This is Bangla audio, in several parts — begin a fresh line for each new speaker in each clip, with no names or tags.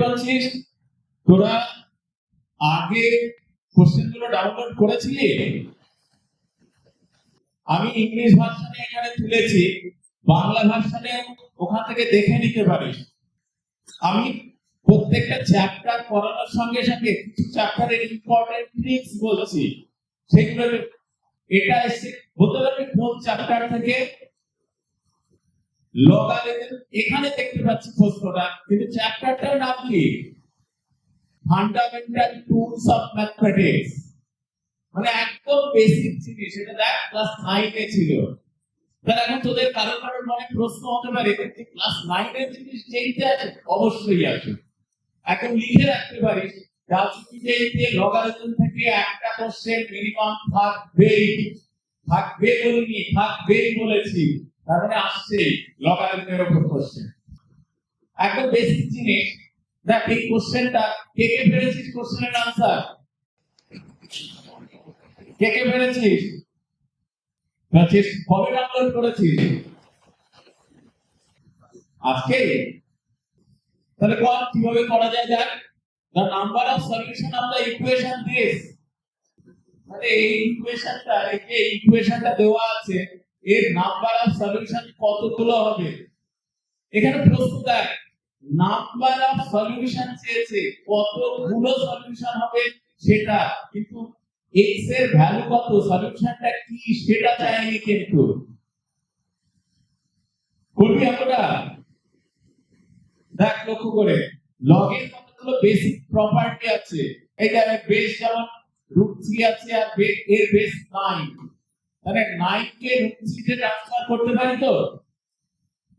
পাচ্ছিস? তোরা আগে কোশ্চেন গুলো ডাউনলোড করেছিলি? আমি ইংলিশ ভার্সনে এখানে তুলেছি, বাংলা ভার্সনে ওখান থেকে দেখে নিতে পারিস। আমি প্রত্যেকটা চ্যাপ্টার পড়ানোর সঙ্গে সঙ্গে কিছু চ্যাপ্টারের ইম্পর্টেন্ট ট্রিক্স বলছি, সেগুলো এটা এসে বলতে পারবি কোন চ্যাপ্টার থেকে। লগারিদম এখানে দেখতে পাচ্ছি প্রশ্নটা, কিন্তু চ্যাপ্টারটার নাম কি? ফান্ডামেন্টাল টুলস অফ ম্যাথমেটিক্স, মানে একদম বেসিক জিনিস। এটা দেখ ক্লাস 9 এ ছিল। তাহলে এখন তোদের কারোর মনে প্রশ্ন হতে পারে যে ক্লাস 9 এর জিনিস যেইটা আছে অবশ্যই আছে, এখন লিখে রাখতে পারিস। লগারিদম থেকে একটা কোশ্চেন মিনিমাম থাকবেই, থাকবেই বলেছি, তার মানে আসছে লগারিদমের উপর কোশ্চেন, একদম বেসিক জিনিস। দেখ এই কোশ্চেনটা কে পেরেছিস? কোশ্চেনের আনসার কে পেরেছিস? কবে ডাউনলোড করেছিস? আজকে? তাহলে কিভাবে করা যায়? দেখ, the number of solution of the equation this, মানে এই ইকুয়েশনটা দেওয়া আছে, এর নাম্বার অফ সলিউশন কতগুলো হবে। এখানে প্রশ্ন দেখ, নাম্বার অফ সলিউশন চেয়েছে, কতগুলো সলিউশন হবে সেটা, কিন্তু x এর ভ্যালু কত, সলিউশনটা কি সেটা চাইনি। কিন্তু বলবি আমরা দেখ লক্ষ্য করে, লগ এর কতগুলো বেসিক প্রপার্টি আছে। এই যে বেস যেমন √3 আছে, আর এর বেস 9, তাহলে 9 কে √3 তে ট্রান্সফার করতে পারি তো?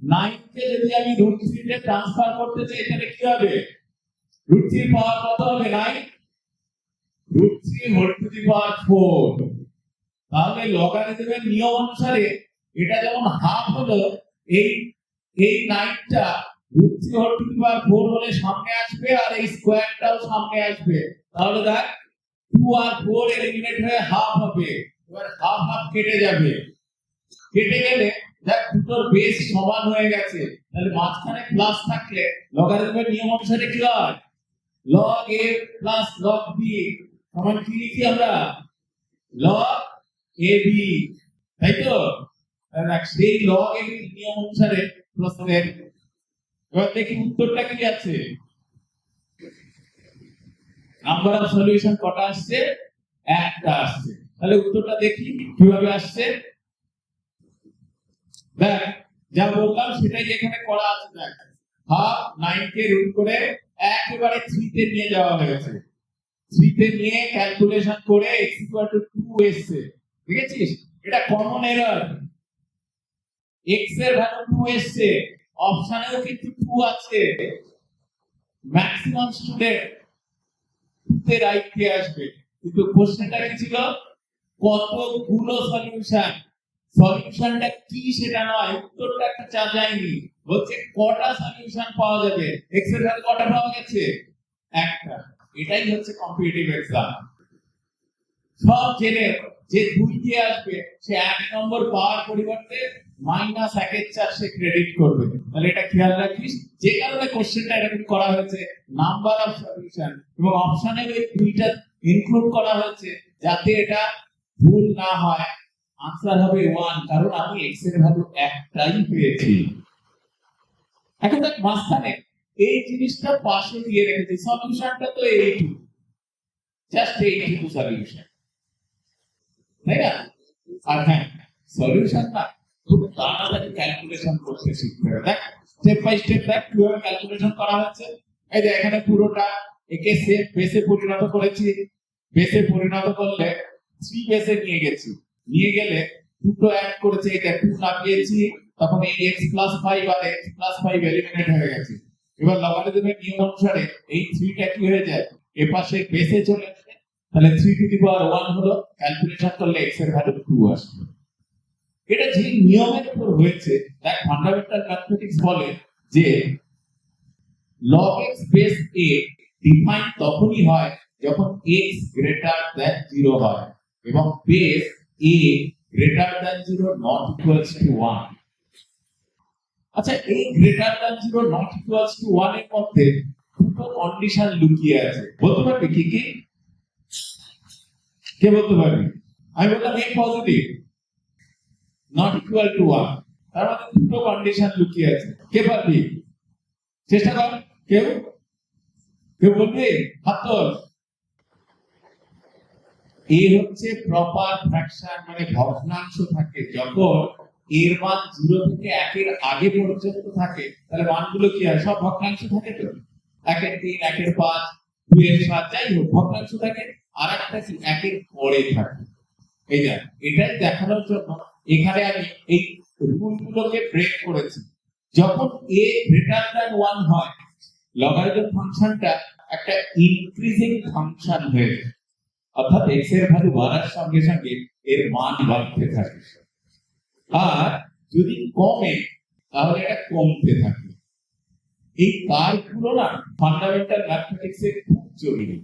9 কে যদি আমি √3 তে ট্রান্সফার করতে চাই তাহলে কি হবে? √3 পাওয়ার কত হবে? 9, √3 হোল টু দি পাওয়ার 4। তাহলে লগারিদমের নিয়ম অনুসারে এটা যেমন হাফ হলো, এই 9টা √3 হোল টু দি পাওয়ার 4 হলে সামনে আসবে, আর এই স্কয়ারটাও সামনে আসবে। তাহলে দেখ 2 আর 4 এলিমিনেট হয়ে হাফ হবে। এবার হাফ কেটে যাবে, কেটে গেলে দেখ দুটোর বেস সমান হয়ে গেছে। তাহলে মাঝখানে প্লাস থাকলে লগারিদমের নিয়ম অনুসারে কি হয়? log a plus log b সমান কি লিখি আমরা? log ab, তাই তো? দেখ সেই log ab নিয়ম অনুসারে প্রশ্নের, এবার দেখি উত্তরটা কি আছে। নাম্বার অফ সলিউশন কটা আসছে? একটা আসছে। তাহলে উত্তরটা দেখি কিভাবে আসছে। দেখ যা বললাম সেটাই এখানে করা আছে। দেখ হাফ 9 কে রুট করে একেবারে 3 তে নিয়ে যাওয়া হয়েছে। 3 তে নিয়ে ক্যালকুলেশন করে x 2 এসছে। দেখেছিস? এটা কমন এরর। x এর ভ্যালু 2 এসছে, অপশনেও কিন্তু 2 আছে। ম্যাক্সিমাম স্টুডেন্ট 2 তে রাইট কে আসবে, কিন্তু কোশ্চেনটা কি ছিল? কতগুলো সলিউশন, সলিউশনটা কি সেটা নয়, উত্তরটা একটা চাইনি, বলছে কটা সলিউশন পাওয়া যাবে। x এর ভ্যালু কটা পাওয়া গেছে? একটা। এটাই হচ্ছে কম্পিটিটিভ এক্সাম। সব জেনে যে 2 দিয়ে আসবে সে 1 নম্বর পাওয়ার পরিবর্তে -1 এর 4 সে ক্রেডিট করবে। তাহলে এটা খেয়াল রাখিস, যে কারণে কোশ্চেনটা এরকম করা হয়েছে, নাম্বার অফ সলিউশন এবং অপশনে এই দুইটা ইনক্লুড করা হয়েছে যাতে এটা ভুল না হয়। আনসার হবে 1, কারণ আমি x এর ভ্যালু একটাই পেয়েছি। এখন দেখ মাঝখানে এই জিনিসটা পাশে দিয়ে রেখেছি, সলিউশনটা তো এইটুকু, জাস্ট এইটুকু সলিউশন, তাই না? আর হ্যাঁ, সলিউশন না খুব তাড়াতাড়ি ক্যালকুলেশন করতে শিখতে হবে। দেখ স্টেপ বাই স্টেপ দেখ কিভাবে ক্যালকুলেশন করা হচ্ছে। এই যে এখানে পুরোটা একে সেম বেসে পরিণত করেছি। বেসে পরিণত করলে 3 বেসে নিয়ে গেছি, নিয়ে গেলে দুটো অ্যাড করেছে, এটা 2 লাগিয়েছি, তখন এই x + 5 আর x + 5 এলিমিনেট হয়ে গেছে। এবার লগারিদমের নিয়ম অনুসারে এই 3 টা কি হয়ে যায়? এর পাশে বেসে চলে আসে, তাহলে 3 টু দি পাওয়ার 1 হলো, ক্যালকুলেশন করলে x এর ভ্যালু 2 আসবে। এটা যে নিয়মের উপর হয়েছে, দেখ ফান্ডামেন্টাল ম্যাথমেটিক্স বলে যে log x base a define তখনই হয় যখন x গ্রেটার দ্যান 0 হয় এবং base a greater than 0 not equals to 1। আচ্ছা, এই greater than 0 not equals to 1 এর মধ্যে দুটো কন্ডিশন লুকিয়ে আছে। বলতে পারবি কি কি? কে বলতে পারবি? আমি বললাম এ পজিটিভ নট ইকুয়াল টু 1, তার মানে দুটো কন্ডিশন লুকিয়ে আছে। কে পারবি? চেষ্টা কর। কেউ কেউ বলবি? হাত তোল। এ হচ্ছে প্রপার ফ্র্যাকশন, মানে ভগ্নাংশ থাকে যখন এর মান 0 থেকে 1 এর আগে পর্যন্ত থাকে, তাহলে মানগুলো কি হয়? সব ভগ্নাংশ থাকে। তো 1 এর 3, 1 এর 5, 2 এর 7, যাই হোক ভগ্নাংশ থাকে। আর একটা কি 1 এর পরে থাকে। এই দেখ, এটাই দেখানোর জন্য এখানে আমি এই রুলগুলোকে ব্রেক করেছি। যখন a গ্রেটার দ্যান 1 হয়, লগারিদম ফাংশনটা একটা ইনক্রিজিং ফাংশন হয়ে যায়, অর্থাৎ x এর ভ্যালু বাড়ার সঙ্গে সঙ্গে এর মান বাড়তে থাকে। আর যদি কমে তাহলে এটা কমতে থাকে। এই কার্ভগুলো না ফান্ডামেন্টাল ম্যাথমেটিক্সে খুব জরুরি।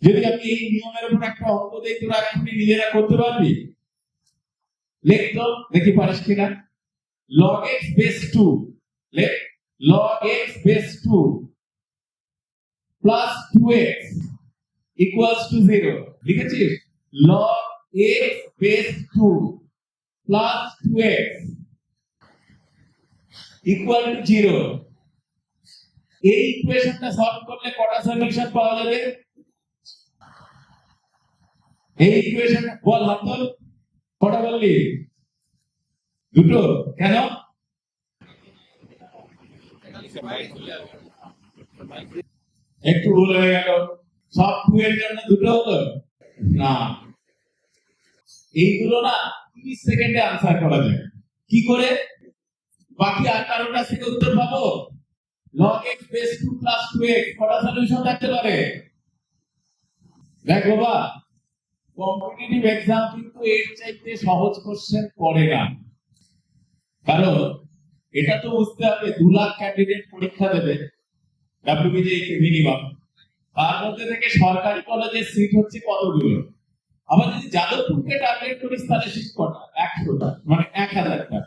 যদি আমি এই নিয়মের উপর একটা অঙ্ক দেই, তোরা এখনই নিজেরা করতে পারবি? লেখ তো দেখি পারিস কিনা। log x base 2, লেখ log x base 2 plus 2x equals to 0। লিখেছিস? log x base 2 plus 2x equal to 0। এই ইকুয়েশনটা সলভ করলে কটা সলিউশন পাওয়া যাবে? এই ইকুয়েশন বল, হাত তোল। কটা বললি? দুটো। কেন? একটু ভুল হয়ে গেল। সব 2 এর জন্য দুটো হলো না। এইগুলো না 30 সেকেন্ডে আনসার করা যায়। কি করে? বাকি আর কারোর কাছ থেকে উত্তর পাবো? log x base 2 plus 2x কটা সলিউশন থাকতে পারে? দেখ বাবা, কম্পিটিটিভ এক্সাম কিন্তু এর চাইতে সহজ কোশ্চেন করে না। কারণ এটা তো বুঝতে হবে 2 লাখ ক্যান্ডিডেট পরীক্ষা দেবে ডব্লিউবিজেই মিনিমাম, তার মধ্যে থেকে সরকারি কলেজের সিট হচ্ছে কতগুলো। আবার যদি যাদবপুরকে টার্গেট করিস তাহলে সিট কটা? 100টা, মানে 1000টা।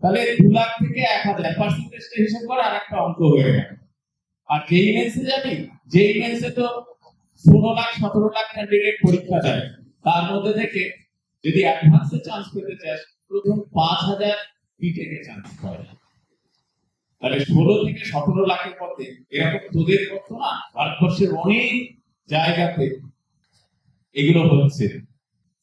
তাহলে 2 লাখ থেকে 1000 পার্সেন্টেজটা হিসাব করে আর একটা অঙ্ক হয়ে গেল। আর যেই মেন্সে যাবি, যেই মেন্সে তো 16 লাখ 17 লাখ ক্যান্ডিডেট পরীক্ষা দেয়, তার মধ্যে থেকে যদি অ্যাডভান্সে চান্স পেতে চাস প্রথম 5000 বিটেকে চান্স পায়। তাহলে 16 থেকে 17 লাখের মধ্যে এরকম তোদের মতো না ভারতবর্ষের অনেক জায়গাতে এগুলো হচ্ছে।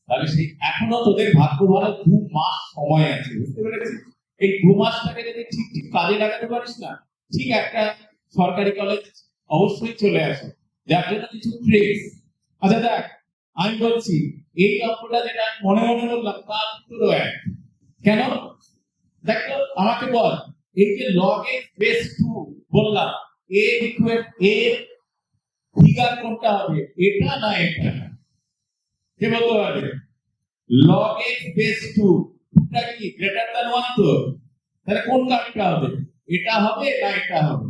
তাহলে সেই এখনো তোদের ভাগ্য ভালো, 2 মাস সময় আছে, বুঝতে পেরেছিস? এই 2 মাসটাকে যদি ঠিক ঠিক কাজে লাগাতে পারিস না, ঠিক একটা সরকারি কলেজ অবশ্যই চলে আসে। যার জন্য কিছু ট্রিক্স। আচ্ছা দেখ, আমি বলছি এই অঙ্কটা যেটা মনে মনে বললাম তার উত্তরও এক। কেন? দেখ তো, আমাকে বল, এই যে log x base 2 বললাম, এর ফিগার কোনটা হবে? এটা না এটা? কে বলতে পারবে? log x base 2 টা কি গ্রেটার দ্যান 1 তো? তাহলে কোন কার্ভটা হবে? এটা হবে না এটা হবে?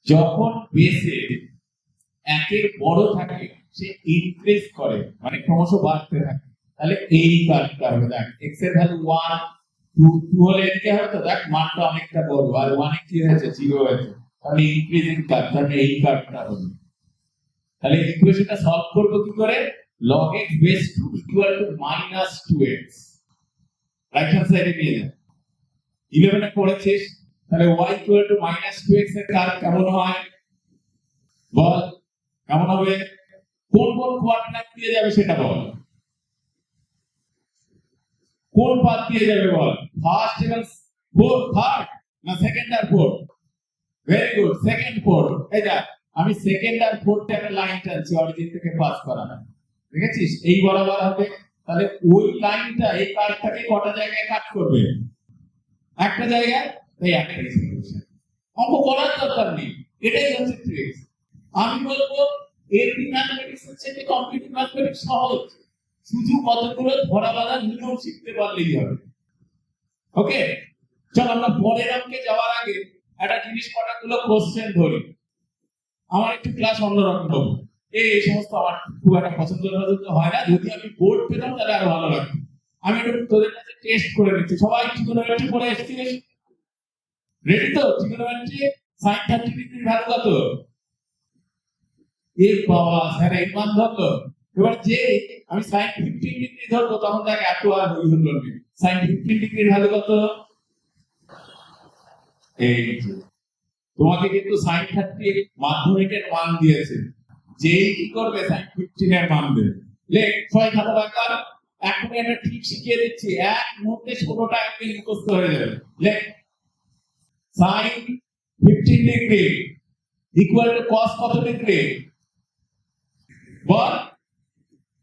যখন বেসে 1 এর বড় থাকে সে ইনক্রিজ করে, মানে ক্রমশ বাড়তে থাকে, তাহলে এই কার্ভটা হবে। দেখ x এর ভ্যালু 1 2 হলে এদিকে হবে তো, দেখ মানটা অনেকটা বড়, আর 1 এ কি হয়েছে? 0 হয়েছে, তাহলে ইনক্রিজিং কার্ভ, তাহলে এই কার্ভটা হবে। তাহলে ইকুয়েশনটা সলভ করব কি করে? log x base 2 equal to minus 2x, right hand সাইডে নিয়ে যা। 11 এ পড়েছিস, তাহলে y equal to minus 2x এর কার্ভ কেমন হয় বল? কেমন হবে? কোন কোন কোয়াড্রান্ট দিয়ে যাবে সেটা বল। কোন পাথ দিয়ে যাবে বল? ফার্স্ট এবং ফোর্থ, থার্ড না সেকেন্ড আর fourth? Very good, second fourth. এই যা, আমি সেকেন্ড আর ফোর্থ একটা লাইন টানছি অরিজিন থেকে পাস করানো, দেখেছিস? এই বরাবর হবে। তাহলে ওই লাইনটা এই কার্ভটাকে কটা জায়গায় কাট করবে? একটা জায়গায়। এই একটাই সলিউশন, অঙ্ক করার দরকার নেই, এটাই হচ্ছে ট্রিক্স। আমি বলবো এমপি ম্যাথমেটিক্স হচ্ছে যে কম্পিটিটিভ ম্যাথমেটিক্স সহজ, শুধু কতগুলো ধরা বাঁধা নিয়ম শিখতে পারলেই হবে। ওকে, চল আমরা পরের অঙ্কে যাওয়ার আগে একটা জিনিস কটাগুলো কোশ্চেন ধরি। আমার একটু ক্লাস অন্যরকম হবে, এই সমস্ত আমার খুব একটা পছন্দ হয় না। যদি আমি বোর্ড পেতাম তাহলে আরো ভালো লাগতো। আমি একটু তোদের কাছে টেস্ট করে নিচ্ছি, সবাই কি করে একটু পড়ে এসেছিস? রেডি তো? ট্রিগোনোমেট্রি sin 30 ডিগ্রির ভ্যালু কত? এ বাবা স্যার এই মান ধরলো। এবার যে আমি sin 15 ডিগ্রি ধরবো তখন তাকে এত আর হই হলো না। sin 15 ডিগ্রির ভ্যালু কত? এই যে তোমাকে কিন্তু sin 30 মাধ্যমিকের মান দিয়েছে, যে কি করবে sin 15 এর মান দেবে। লেখ 6 খাতা বাকার, এখন এটা ঠিক শিখিয়ে দিচ্ছি, এক মুহূর্তে 16টা অ্যাঙ্গেল মুখস্থ হয়ে যাবে। লেখ sin 15 degree equal to cos কত ডিগ্রি? বল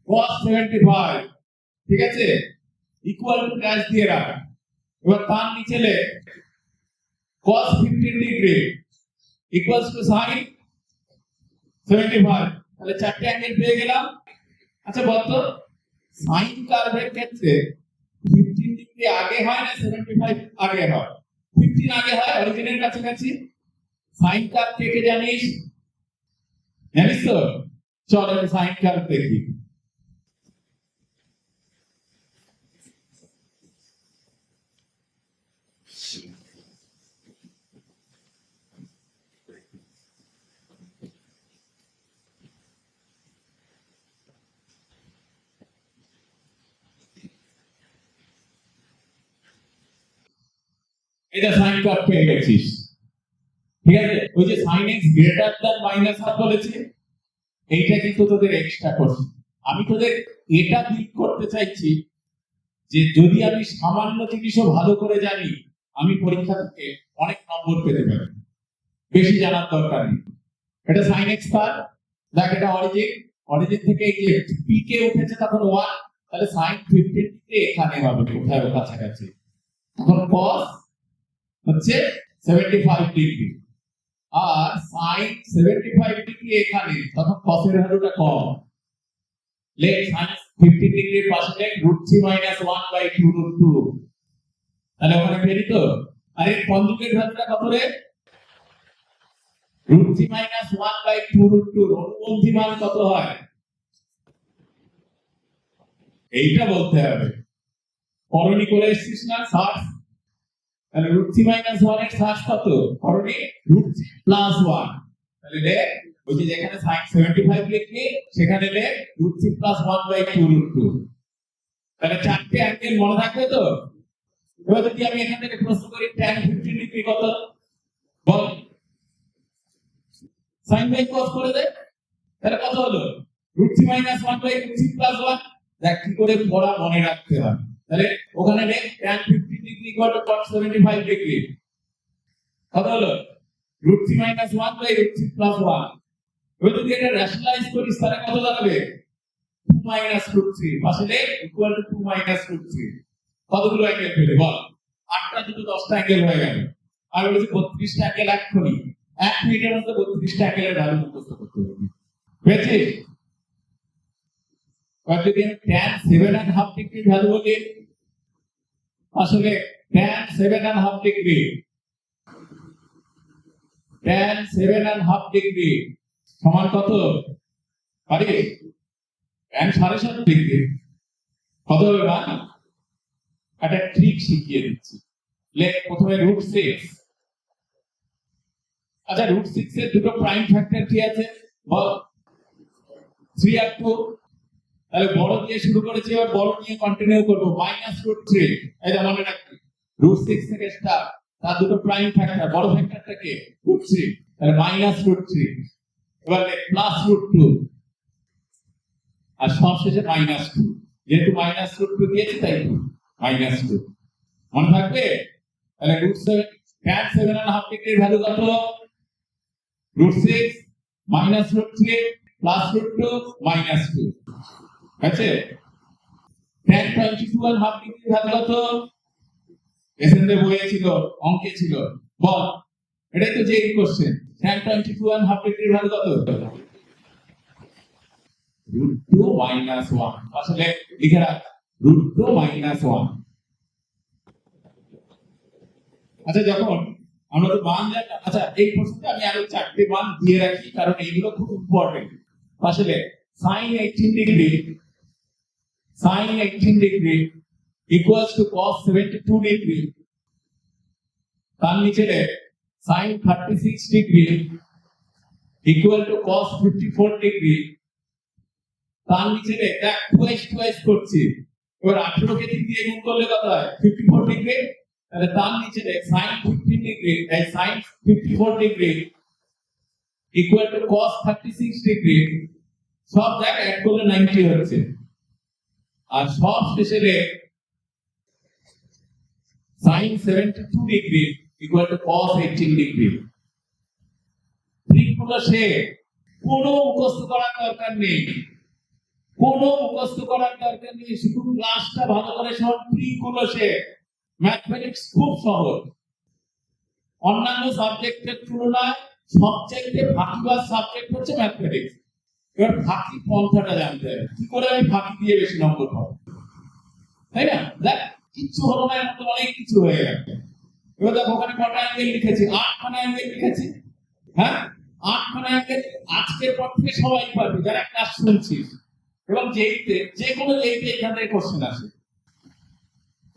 cos 75, ঠিক আছে, ইকুয়াল টু ড্যাশ দিয়ে রাখ। এবার তার নিচে লেখ cos 15 degree equals to sin 75, তাহলে চারটি অ্যাঙ্গেল পেয়ে গেলাম। আচ্ছা বলতো সাইন কার্ভের ক্ষেত্রে 15 ডিগ্রি আগে হয় না 75 আগে হয়? 15 আগে হয় অরিজিনের কাছাকাছি। সাইন কার্ভ কে কে জানিস? জানিস তো? চল আমি সাইন কার্ভ দেখি। এটা সাইন কার্ভ পেয়ে গেছিস, ঠিক আছে? ওই যে sin x greater than minus half বলেছি, এইটা কিন্তু তোদের এক্সট্রা কোশ্চেন। আমি তোদের এটা দিক করতে চাইছি যে যদি আমি সামান্য জিনিসও ভালো করে জানি, আমি পরীক্ষা থেকে অনেক নম্বর পেতে পারি, বেশি জানার দরকার নেই। এটা sin x কার্ভ, দেখ এটা অরিজিন, অরিজিন থেকে এই যে p কে উঠেছে তখন 1, তাহলে sin 15 কে এখানে হবে কোথায় কাছাকাছি, তখন cos হচ্ছে 75 ডিগ্রি, আর sin 75 ডিগ্রি এখানে, তখন cos এর ভ্যালুটা কম। লেখ sin 15 ডিগ্রির পাশে লেখ √3 - 1/2 √2, তাহলে ওখানে পেলি তো? আর এই কনজুগেট ভ্যালুটা কত রে? √3 - 1/2 √2, অনুবন্ধী মান কত হয় এইটা বলতে হবে। করণী করে এসেছিস না সার্চ, তাহলে √3 - 1 এর সার্চ কত? করণী √3 + 1, তাহলে লেখ ওই যে যেখানে sin 75 লিখবি সেখানে লেখ √3 + 1/2 √2, তাহলে চারটি অ্যাঙ্গেল মনে থাকবে তো? এবার যদি আমি এখান থেকে প্রশ্ন করি tan 15 ডিগ্রি কত, বল sin বাই cos করে দে, তাহলে কত হলো? √3 - 1/√3 + 1। দেখ কি করে পড়া মনে রাখতে হয়। তাহলে ওখানে লেখ tan 15 ডিগ্রি = cos 75 ডিগ্রি, কত হলো? √3 - 1/√3 + 1। এবার যদি এটা রেশনালাইজ করিস তাহলে কত দাঁড়াবে? 2 - √3, পাশে লেখ ইকুয়াল টু 2 - √3। কতগুলো অ্যাঙ্গেল পেলে বল? 8টা দুটো 10টা অ্যাঙ্গেল হয়ে গেল। আর বলেছে 32টা অ্যাঙ্গেল এক্ষুনি 1 মিনিটের মধ্যে 32টা অ্যাঙ্গেলের ভ্যালু মুখস্থ করতে হবে। বুঝেছিস? এবার যদি আমি tan 7.5 ডিগ্রির ভ্যালু বলি, আসলে tan 7.5 ডিগ্রি, tan 7.5 ডিগ্রি সমান কত পারিস? tan 7.5 ডিগ্রি কত হবে মান? একটা ট্রিক শিখিয়ে দিচ্ছি। লেখ প্রথমে √6। আচ্ছা √6 এর দুটো প্রাইম ফ্যাক্টর কি আছে বল? 3 আর 2, তাহলে বড় দিয়ে শুরু করেছি, এবার বড় নিয়ে কন্টিনিউ করব। -√3, এটা মনে রাখবি, √6 থেকে স্টার্ট, তার দুটো প্রাইম ফ্যাক্টর, বড় ফ্যাক্টরটা কে? √3, তাহলে -√3, এবার লেখ +√2, আর সবশেষে -2, যেহেতু -√2 দিয়েছি তাই -2 মনে থাকবে। তাহলে tan 7.5 ডিগ্রির ভ্যালু কত? √6 -√3 +√2 -2, আছে? tan 22.5 ডিগ্রির ভ্যালু কত? এসএনএ বইয়ে ছিল, অঙ্কে ছিল, বল। এটাই তো যে কোশ্চেন। tan 22.5 ডিগ্রির ভ্যালু কত? √2 - 1, আসলে লিখে রাখ √2 - 1। আচ্ছা যখন আমরা তো মান জানি, আচ্ছা এই প্রশ্নটা আমি আরো চারটি মান দিয়ে রাখি কারণ এইগুলো খুব ইম্পর্টেন্ট। আসলে sin 18 degree, sin 18 degree equals to cos 72 degree, তার নিচে sin 36 degree equal to cos 54 degree, তার নিচে দেখ টুয়াইস করছি, এবার 18 কে 3 দিয়ে গুণ করলে কত হয় 54 ডিগ্রি, তাহলে তার নিচে sin 15 degree sin 54 degree equal to cos 36 degree, সব দেখ অ্যাড করলে 90 হচ্ছে, আর সব শেষে sin 72 degree equal to cos 18 degree. ট্রিকগুলো সে কোনো মুখস্থ করার দরকার নেই, কোনো মুখস্থ করার দরকার নেই, শুধু ক্লাসটা ভালো করে শোন। ট্রিকগুলো সে ম্যাথমেটিক্স খুব সহজ, অন্যান্য সাবজেক্টের তুলনায় সবচেয়ে ফাঁকিবাজ সাবজেক্ট হচ্ছে ম্যাথমেটিক্স। এবার ফাঁকি পন্থাটা জানতে হবে, কি করে আমি ফাঁকি দিয়ে বেশি নম্বর পাবো, তাই না? দেখ কিচ্ছু হলো না, এর মতো অনেক কিছু হয়ে গেছে। এবার দেখো ওখানে কটা অ্যাঙ্গেল লিখেছি, 8খানা অ্যাঙ্গেল লিখেছি। হ্যাঁ, 8খানা অ্যাঙ্গেল আজকের পর থেকে সবাই পারবে যারা ক্লাস শুনছিস, এবং যেইতে যে কোনো যেইতে এখান থেকে কোশ্চেন আসে।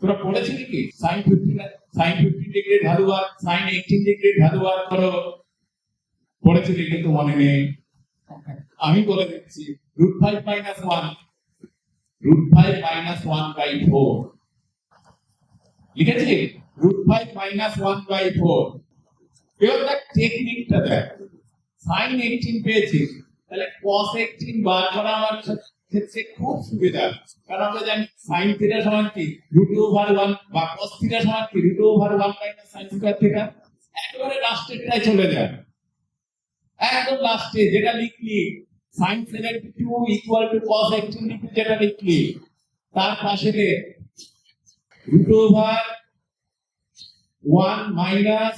তোরা পড়েছিলি কি sin 15 ডিগ্রির ভ্যালু আর sin 18 ডিগ্রির ভ্যালু আর করো, পড়েছিলি? কিন্তু মনে নেই। আমি বলে দিচ্ছি, √5 - 1 √5 - 1/4 লিখেছি, √5 - 1/4। এবার দেখ টেকনিকটা দেখ, sin 18 পেয়েছিস, তাহলে cos 18 বার করা আমার ক্ষেত্রে খুব সুবিধা, কারণ আমরা জানি sin θ সমান কি √1 বা cos θ সমান কি √1 - sin স্কয়ার θ। একেবারে লাস্টেরটাই চলে যায়, একদম লাস্টে যেটা লিখলি sin 72 equal to cos 18 degree, যেটা লিখলি তার পাশে √1 মাইনাস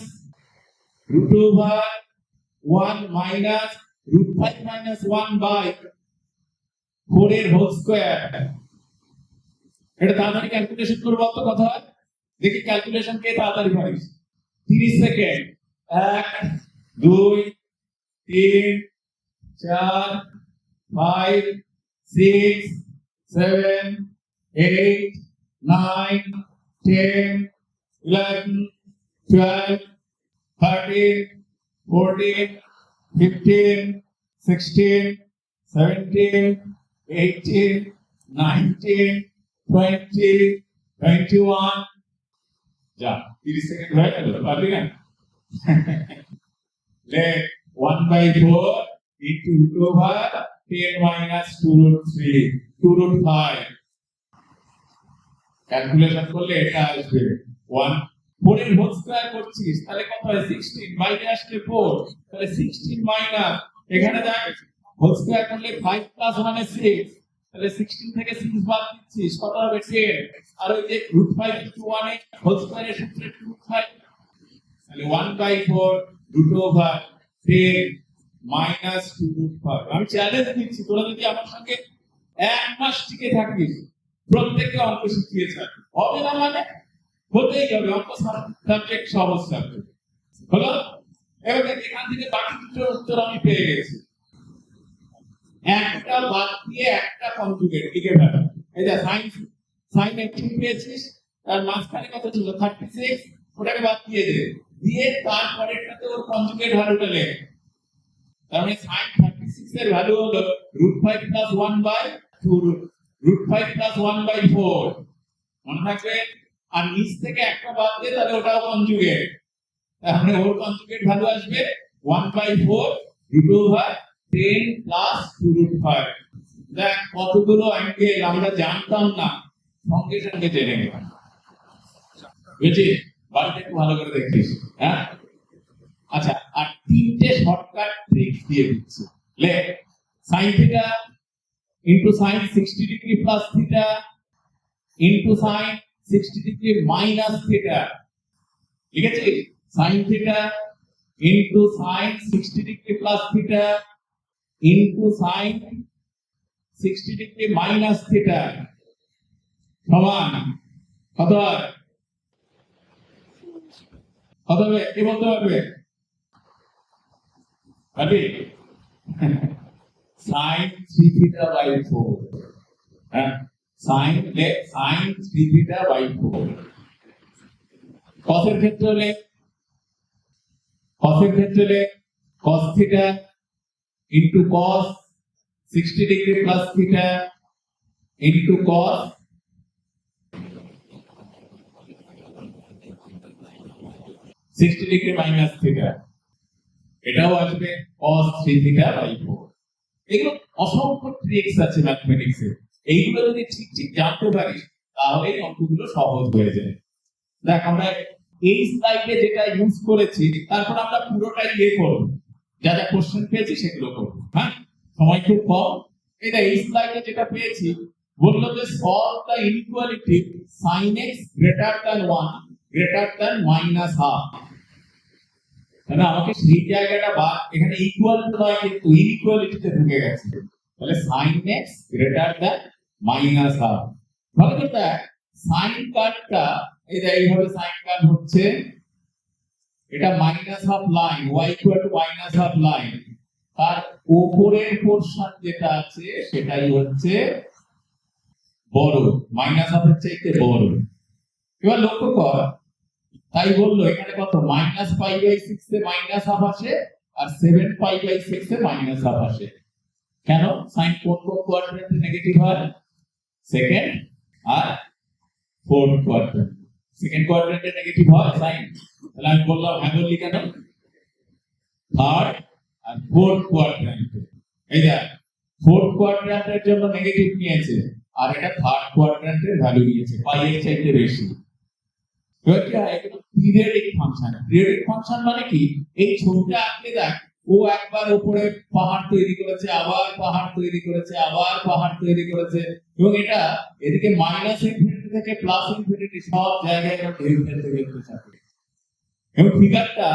√1 মাইনাস √5 - 1/4 এর হোল স্কয়ার। এটা তাড়াতাড়ি ক্যালকুলেশন করবো, তো কথা হয় দেখি ক্যালকুলেশন কে তাড়াতাড়ি পারিস। 30 সেকেন্ড। 1 2 3 4 5 6 7 8 9 10 11 12 13 14 15 16 17 18 19 20 21 যা 30 সেকেন্ড হয়ে গেল, পারবি না? লে 1/4 into √10 minus 2√3 2√5 ক্যালকুলেশন করলে এটা আসবে 1 4 এর হোল স্কয়ার করছিস, তাহলে কত হয় 16, বাইরে আসলে 4, তাহলে 16 মাইনাস এখানে দেখ হোল স্কয়ার করলে 5 প্লাস 1 এ 6, তাহলে 16 থেকে 6 বাদ দিচ্ছিস, কত হবে 10, আর ওই যে √5 into 1 এর হোল স্কয়ারের সূত্রে √5, তাহলে 1/4 √10 মাইনাস 2√5। আমি চ্যালেঞ্জ দিচ্ছি, তোরা যদি আমার সঙ্গে এক মাস টিকে থাকিস, প্রত্যেককে অঙ্ক শিখিয়ে থাকি, হবে না মানে হতেই হবে, অঙ্ক সাবজেক্ট সহজ সাবজেক্ট হলো। এবার এখান থেকে বাকি দুটো উত্তর আমি পেয়ে গেছি, একটা বাদ দিয়ে একটা কনজুগেট লিখে ফেলো। এই যে sin 18 পেয়েছিস, তার মাঝখানে কত ছিল 36, ওটাকে বাদ দিয়ে দে, দিয়ে তারপরেরটাতে ওর কনজুগেট ভ্যালুটা লেখ। তার মানে sin 36 এর ভ্যালু হলো √5 + 1/2 √5 + 1/4, মনে থাকবে। আর নিচ থেকে একটা বাদ দিয়ে, তাহলে ওটাও কনজুগেট, তাহলে ওর কনজুগেট ভ্যালু আসবে 1/4 √10 + 2√5। দেখ কতগুলো অ্যাঙ্গেল আমরা জানতাম না, সঙ্গে সঙ্গে জেনে গেলাম, বুঝছিস? বাড়িতে একটু ভালো করে দেখিস। হ্যাঁ, আচ্ছা, আর তিনটে শর্টকাট ট্রিক দিয়ে দিচ্ছি। লে sin θ into sin 60 degree plus θ into sin 60 degree minus θ, লিখেছিস? sin θ into sin 60 degree plus θ into sin 60 degree minus θ সমান কত হয়? কত হবে? কি বলতে পারবে? পারবি? sin 3θ/4, হ্যাঁ, sin 3θ/4। cos এর ক্ষেত্রে হলে কসের ক্ষেত্রে cos theta into cos 60 degree plus theta into cos 60 degree minus theta, এটাও আসবে cos 3 থিটা বাই 4। এগুলো অসংখ্য ট্রিক্স আছে ম্যাথমেটিক্সে, এইগুলো যদি ঠিক ঠিক জানতে পারিস তাহলে অঙ্কগুলো সহজ হয়ে যায়। দেখ আমরা এই স্লাইডে যেটা ইউজ করেছি তারপর আমরা পুরোটাই করব, যা যা কোশ্চেন পেয়েছি সেগুলো করব। হ্যাঁ, সময় খুব কম। এটা এই স্লাইডে যেটা পেয়েছি বললো যে solve the inequality sin x greater than 1 greater than minus half। মানে আমাকে সেই জায়গাটা বা এখানে ইকুয়াল নয় কিন্তু ইনইকুয়ালিটিতে ঢুকে গেছে, তাহলে sin x greater than minus half। ভালো করে দেখ, সাইন কার্ভটা এইভাবে সাইন কার্ভ হচ্ছে, এটা minus half line y equal to minus half line, তার উপরের পোরশন যেটা আছে সেটাই হচ্ছে বড়, মাইনাস হাফের চাইতে বড়। এবার লক্ষ্য কর, তাই বললো এখানে কত মাইনাস পাই বাই 6 এ মাইনাস হাফ আসে আর 7 পাই বাই 6 এ মাইনাস হাফ আসে। কেন? সাইন কোন কোন কোয়াড্রেন্টে নেগেটিভ হয়? সেকেন্ড আর ফোর্থ কোয়াড্রেন্ট। সেকেন্ড কোয়াড্রেন্টে নেগেটিভ হয় সাইন, তাহলে আমি বললাম হ্যাঁ বললি কেন? থার্ড আর ফোর্থ কোয়াড্রেন্টে, এই দেখ ফোর্থ কোয়াড্রেন্টের জন্য নেগেটিভ নিয়েছে আর এটা থার্ড কোয়াড্রেন্টের ভ্যালু নিয়েছে পাই এর চাইতে বেশি। পিরিয়ডিক ফাংশন, পিরিয়ডিক ফাংশন মানে কি? এই ছবিটা আঁকলে দেখ ও একবার উপরে পাহাড় তৈরি করেছে, আবার পাহাড় তৈরি করেছে, আবার পাহাড় তৈরি করেছে, এবং এটা এদিকে মাইনাস ইনফিনিটি থেকে প্লাস ইনফিনিটি সব জায়গায় ঢেউ খেলতে খেলতে থাকে, এবং ফিগারটা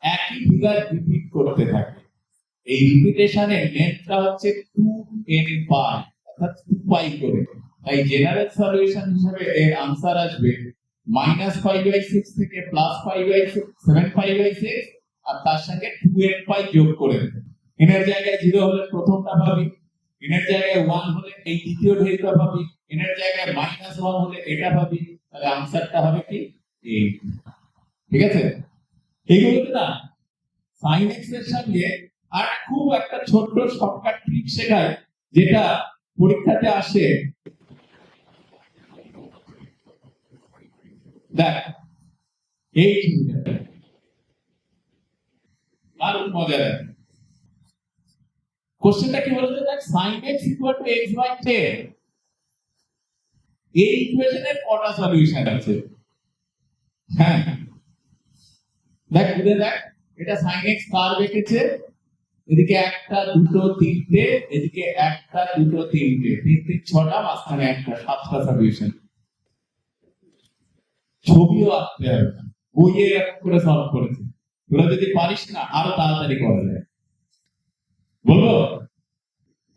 একই ফিগার রিপিট করতে থাকে। এই রিপিটেশনের লেন্থটা হচ্ছে 2n পাই, অর্থাৎ 2 পাই করে। তাই জেনারেল সলিউশন হিসেবে এর आंसर আসবে মাইনাস পাই বাই 6 থেকে plus pi by 7 pi by 6 আর তার সঙ্গে 2n পাই যোগ করে দেবে। এর জায়গায় 0 হলে প্রথমটা পাবি, এর জায়গায় 1 হলে এই দ্বিতীয় ঢেউটা পাবি, এর জায়গায় -1 হলে এটা পাবি, তাহলে आंसरটা হবে কি 8। ঠিক আছে? এইগুলো না sin x এর সঙ্গে আর খুব একটা ছোট্ট শর্টকাট ট্রিক শেখায় যেটা পরীক্ষাতে আসে। দেখ এই দারুণ মজার কোশ্চেনটা কি বলতে, দেখ sin x equal to x by 10, এই ইকুয়েশনের কটা সলিউশন আছে? হ্যাঁ দেখ বুঝে দেখ, এটা sin x কার্ভ এঁকেছে, এদিকে একটা দুটো তিনটে, এদিকে একটা দুটো তিনটে, তিন তিন ছটা, মাঝখানে একটা, 7টা সলিউশন। ছবিও আঁকতে হবে, বইয়ে এরকম করে সলভ করেছে। তোরা যদি পারিস না আরো তাড়াতাড়ি করা যায়। বলবো?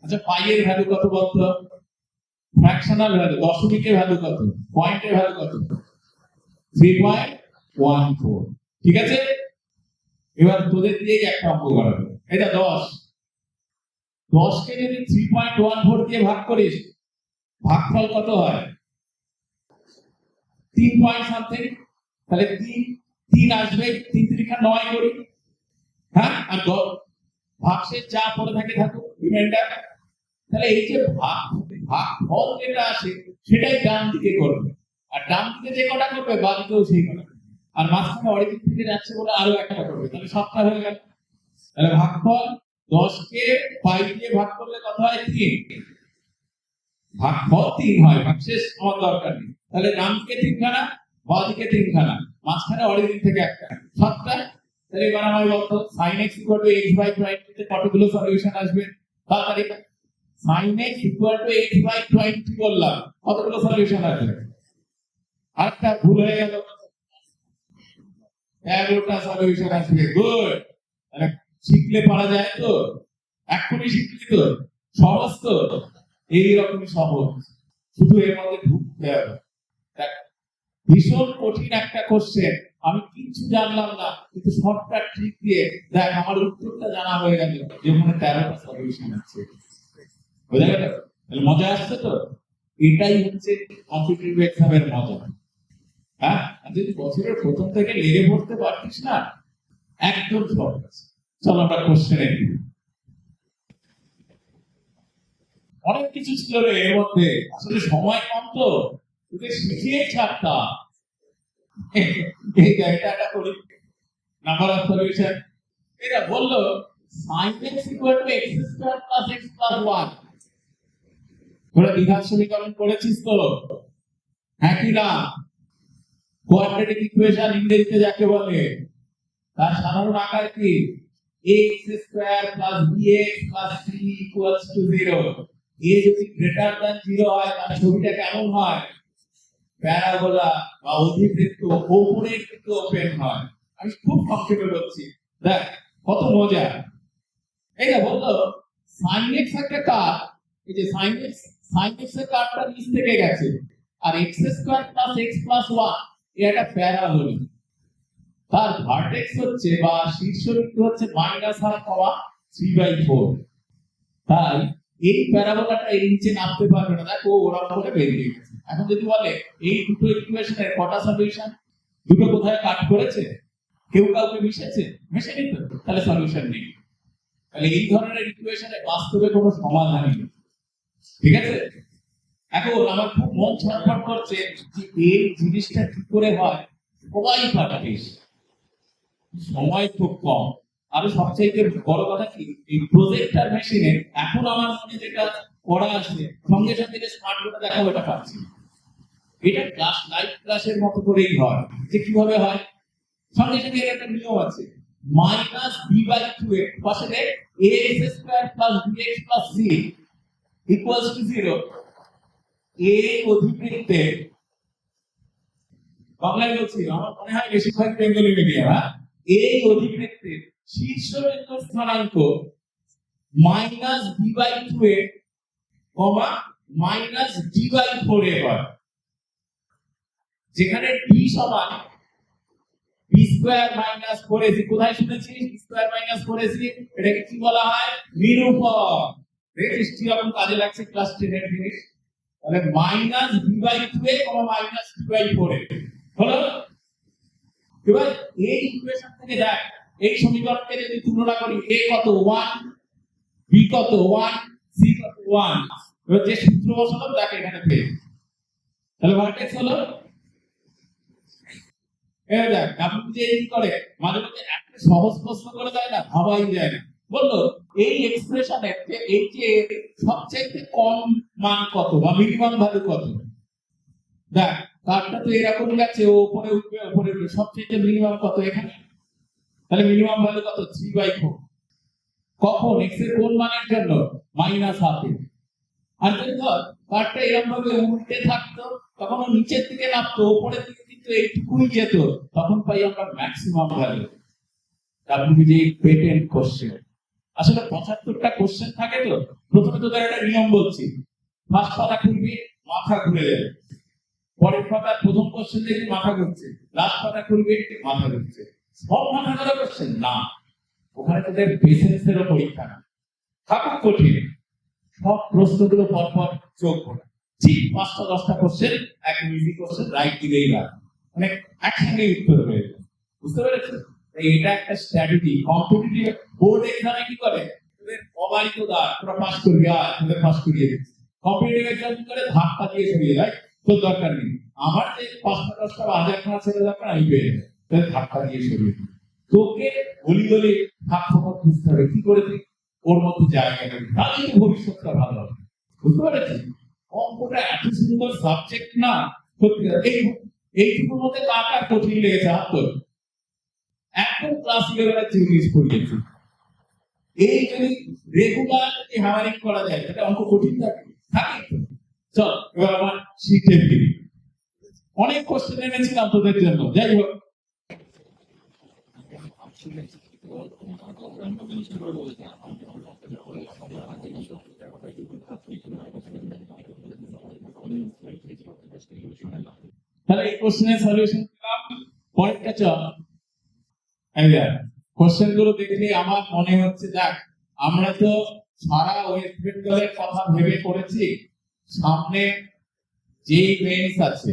আচ্ছা পাই এর ভ্যালু কত বলতো? ফ্র্যাকশনাল ভ্যালু, দশমিকের ভ্যালু কত? পয়েন্টের ভ্যালু কত? 3.14। ঠিক আছে, এবার তোদের দিয়েই একটা অঙ্ক করাবো। এটা 10 কে যদি 3.14 দিয়ে ভাগ করিস ভাগফল কত হয়? 3 পয়েন্ট সামথিং। তাহলে 3 আসবে, 3 3 9 করি। হ্যাঁ, আর ভাগশেষ যা পড়ে থাকে থাকুক রিমাইন্ডার। তাহলে এই যে ভাগফল যেটা আসে সেটাই ডান দিকে করবে, আর ডান দিকে যে কটা করবে বাঁ দিকেও সেই কটা, আর মাঝখানে অরিজিন থেকে যাচ্ছে বলে আরো একটা করবে, তাহলে 7টা হয়ে গেল। তাহলে ভাগফল 10 কে 5 দিয়ে ভাগ করলে কত হয়? 3। ভাগফল 3 হয়, ভাগশেষ আমার দরকার নেই। তাহলে ডান দিকে 3 খানা, বাঁ দিকে 3 খানা, মাঝখানে অরিজিন থেকে একটা, 7টা। তাহলে এবার আমায় বলতো sin x equal to x by 20 তে কতগুলো সলিউশন আসবে? তাড়াতাড়ি sin x equal to x by 20 বললাম, কতগুলো সলিউশন আসবে? আরেকটা ভুল হয়ে গেল, 11টা সলিউশন আসবে। গুড, তাহলে শিখলে পারা যায় তো? এক্ষুনি শিখলি তো? সহজ তো? এইরকমই সহজ, শুধু এর মধ্যে ঢুকতে হবে। ভীষণ কঠিন একটা কোশ্চেন, আমি কিছু জানলাম না কিন্তু শর্টকাট ট্রিক দিয়ে দেখ আমার উত্তরটা জানা হয়ে গেল, যেখানে 13টা সলিউশন আছে। বুঝা গেল? তাহলে মজা আসছে তো? এটাই হচ্ছে কম্পিটিটিভ এক্সামের মজা। হ্যাঁ, যদি বছরের প্রথম থেকে লেগে পড়তে পারতিস না একদম সহজ। চলো আমরা কোশ্চেনে দিই। অনেক কিছু ছিল রে এর মধ্যে, আসলে সময় কম তো তোকে শিখিয়ে ছাড়তা। এই জায়গাটা করি নাম্বার অফ সলিউশন। এটা বললো sin x equal to x square plus x plus 1। তোরা দ্বিঘাত সমীকরণ করেছিস তো? হ্যাঁ কি না? কোয়াড্রেটিক ইকুয়েশন ইংরেজিতে যাকে বলে তার সাধারণ আকার কি? x square plus bx plus c equals to 0। এ যদি গ্রেটার দ্যান 0 হয় তাহলে ছবিটা কেমন হয়? প্যারাবোলা বা অধিবৃত্ত উপরের দিকে ওপেন হয়। আমি খুব সংক্ষেপে বলছি, দেখ কত মজা। এই যে বললো sin x একটা কার, এই যে sin x এর কারটা নিচ থেকে গেছে, আর x square plus x plus 1 এটা প্যারাবোলা। তার ভার্টেক্স হচ্ছে বা শীর্ষবিন্দু হচ্ছে -1,3/4। তাই এই প্যারাবোলাটা এর নিচে নামতে পারবে না, দেখো ওরা করে বেরিয়ে গেছে। এখন যদি বলে এই দুটো ইকুয়েশনের কটা সলিউশন, দুটো কোথায় কাট করেছে, কেউ কাউকে মিশেছে, মেশেনি তো, তাহলে সলিউশন নেই। তাহলে এই ধরনের ইকুয়েশনে বাস্তবে কোনো সমাধানই নেই। ঠিক আছে? এখন আমার খুব মন ছটফট করছে যে এই জিনিসটা কি করে হয়। সবাই প্র্যাকটিস, সময় খুব কম। আর সবচেয়ে বড় কথা কি, এই প্রজেক্টর মেশিনে এখন আমার মনে যেটা করা আছে, সঙ্গে সঙ্গে যে স্মার্ট বোর্ডে দেখাবো এটা পাচ্ছি। এটা ক্লাস লাইভ ক্লাসের মতো করেই হয়। যে কিভাবে হয়, সঙ্গে সঙ্গে একটা নিয়ম আছে, মাইনাস বি বাই 2 এর পাশে a x square plus b x plus c equals to 0। এ অধিবৃত্তে, বাংলায় বলছি, আমার মনে হয় বেশিরভাগ বেঙ্গলি মিডিয়াম, এই অধিবৃত্তের শীর্ষবিন্দুর স্থানাঙ্ক মাইনাস বি বাই 2 এ কমা মাইনাস ডি বাই 4 এ হয়, যেখানে ডি সমান বি স্কয়ার মাইনাস 4ac। কোথায় শুনেছি বি স্কয়ার মাইনাস 4ac? এটাকে কি বলা হয়? নিরূপক। দেখছিস কিরকম কাজে লাগছে ক্লাস 10 এর জিনিস। তাহলে মাইনাস বি বাই 2 এ কমা মাইনাস ডি বাই 4 এ হলো। এবার এই ইকুয়েশন থেকে দেখ, এই সমীকরণকে যদি তুলনা করি, a কত 1, b কত 1, c কত 1, এবার যে সূত্র বসালাম দেখ এখানে পেয়ে, তাহলে ভার্টেক্স হলো। এবার দেখ আপনি যে এই করে মাঝে মাঝে একটা সহজ প্রশ্ন করে দেয় না, ভাবাই যায় না। বললো এই এক্সপ্রেশনে এই যে সবচেয়ে কম মান কত বা মিনিমাম ভ্যালু কত। দেখ কারটা তো এরকম গেছে, ও উপরে উঠবে উপরে উঠবে, সবচেয়ে মিনিমাম কত এখানে? তাহলে মিনিমাম ভ্যালু কত? 3/4। কখন? x এর কোন মানের জন্য? -1/2 এ। আর যদি ধর কারটা এরকম ভাবে উল্টে থাকতো, তখন ও নিচের দিকে নামতো, উপরের দিকে কিন্তু এইটুকুই যেত, তখন পাই আমরা maximum value. WBG patent question. আসলে 75টা কোশ্চেন থাকে তো। প্রথমে তোদের একটা নিয়ম বলছি, ফার্স্ট পাতা খুলবি, মাথা ঘুরে যাবে। পরের পাতা প্রথম কোশ্চেন দেখবি মাথা ঘুরছে, লাস্ট পাতা খুলবি মাথা ঘুরছে। সব মাথা ধরা কোশ্চেন না, ওখানে তোদের পেশেন্সেরও পরীক্ষা না, থাকুক কঠিন, সব প্রশ্নগুলো পরপর চোখ পড়া। ঠিক 5টা-10টা কোশ্চেন একদম ইজি কোশ্চেন, রাইট দিলেই না, মানে একসঙ্গে উত্তর হয়ে যাবে। বুঝতে পেরেছিস? এটা একটা স্ট্র্যাটেজি। কম্পিটিটিভ বোর্ড এক্সামে কি করে, তোদের অবারিত দাঁড়, তোরা পাস করবি, আর তোদের পাস করিয়ে দিচ্ছে। কম্পিটিটিভ এক্সাম কি করে, ধাক্কা দিয়ে সরিয়ে দেয়, তোর দরকার নেই। আমার যে 5টা-10টা বা 1000 ছেলে দরকার, আমি পেয়ে যাবো, তোদের ধাক্কা দিয়ে সরিয়ে দিই। তোকে গলি গলি ফাঁক-ফোকর খুঁজতে হবে, কি করে তুই ওর মধ্যে জায়গা নেবে, তাহলে তো ভবিষ্যৎটা ভালো হবে। বুঝতে পেরেছিস? অঙ্কটা এত সুন্দর সাবজেক্ট না, সত্যি এইটুকুর মধ্যে কার কঠিন লেগেছে হাত তোল। একদম ক্লাস 11 এর জিনিস পড়িয়েছি। এই যদি রেগুলার হ্যামারিং করা যায়, তাহলে অঙ্ক কঠিন থাকে থাকে। চল এবার আমার শিখে দিই। অনেক কোশ্চেন এনেছিলাম তোদের জন্য, যাই হোক তাহলে এই কোশ্চেনের সলিউশন দিলাম। পরেরটা চল। কোশ্চেন গুলো দেখলে আমার মনে হচ্ছে, যাক আমরা তো সারা ওয়েস্ট বেঙ্গলের কথা ভেবে করেছি, সামনে যে মেইনস আছে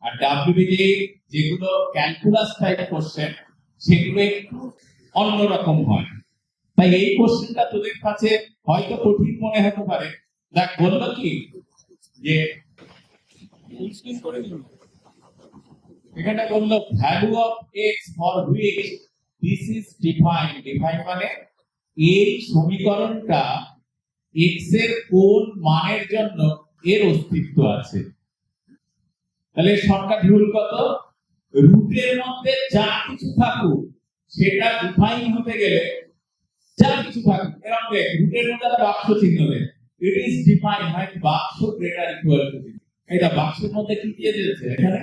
আর ডাব্লিউবিজি যেগুলো ক্যালকুলাস টাইপ কোশ্চেন, সেগুলো একটু অন্যরকম হয়। তাই এই কোশ্চেনটা তোদের কাছে হয়তো কঠিন মনে হতে পারে। দেখ বললো কি যে এখানে বললো value of x for which this is defined. Define মানে এই সমীকরণটা এক্স এর কোন মানের জন্য এর অস্তিত্ব আছে। তাহলে শর্টকাট রুল কত? রুটের মধ্যে যা কিছু থাকুক সেটা ডিফাইন হতে গেলে যা কিছু থাকুক এরকম দেখ, রুটের মধ্যে একটা বাক্স চিহ্ন দেয়, ইট ইজ ডিফাইন হয় বাক্স গ্রেটার ইকুয়াল টু। এটা বাক্সের মধ্যে কি দিয়ে দিয়েছে এখানে?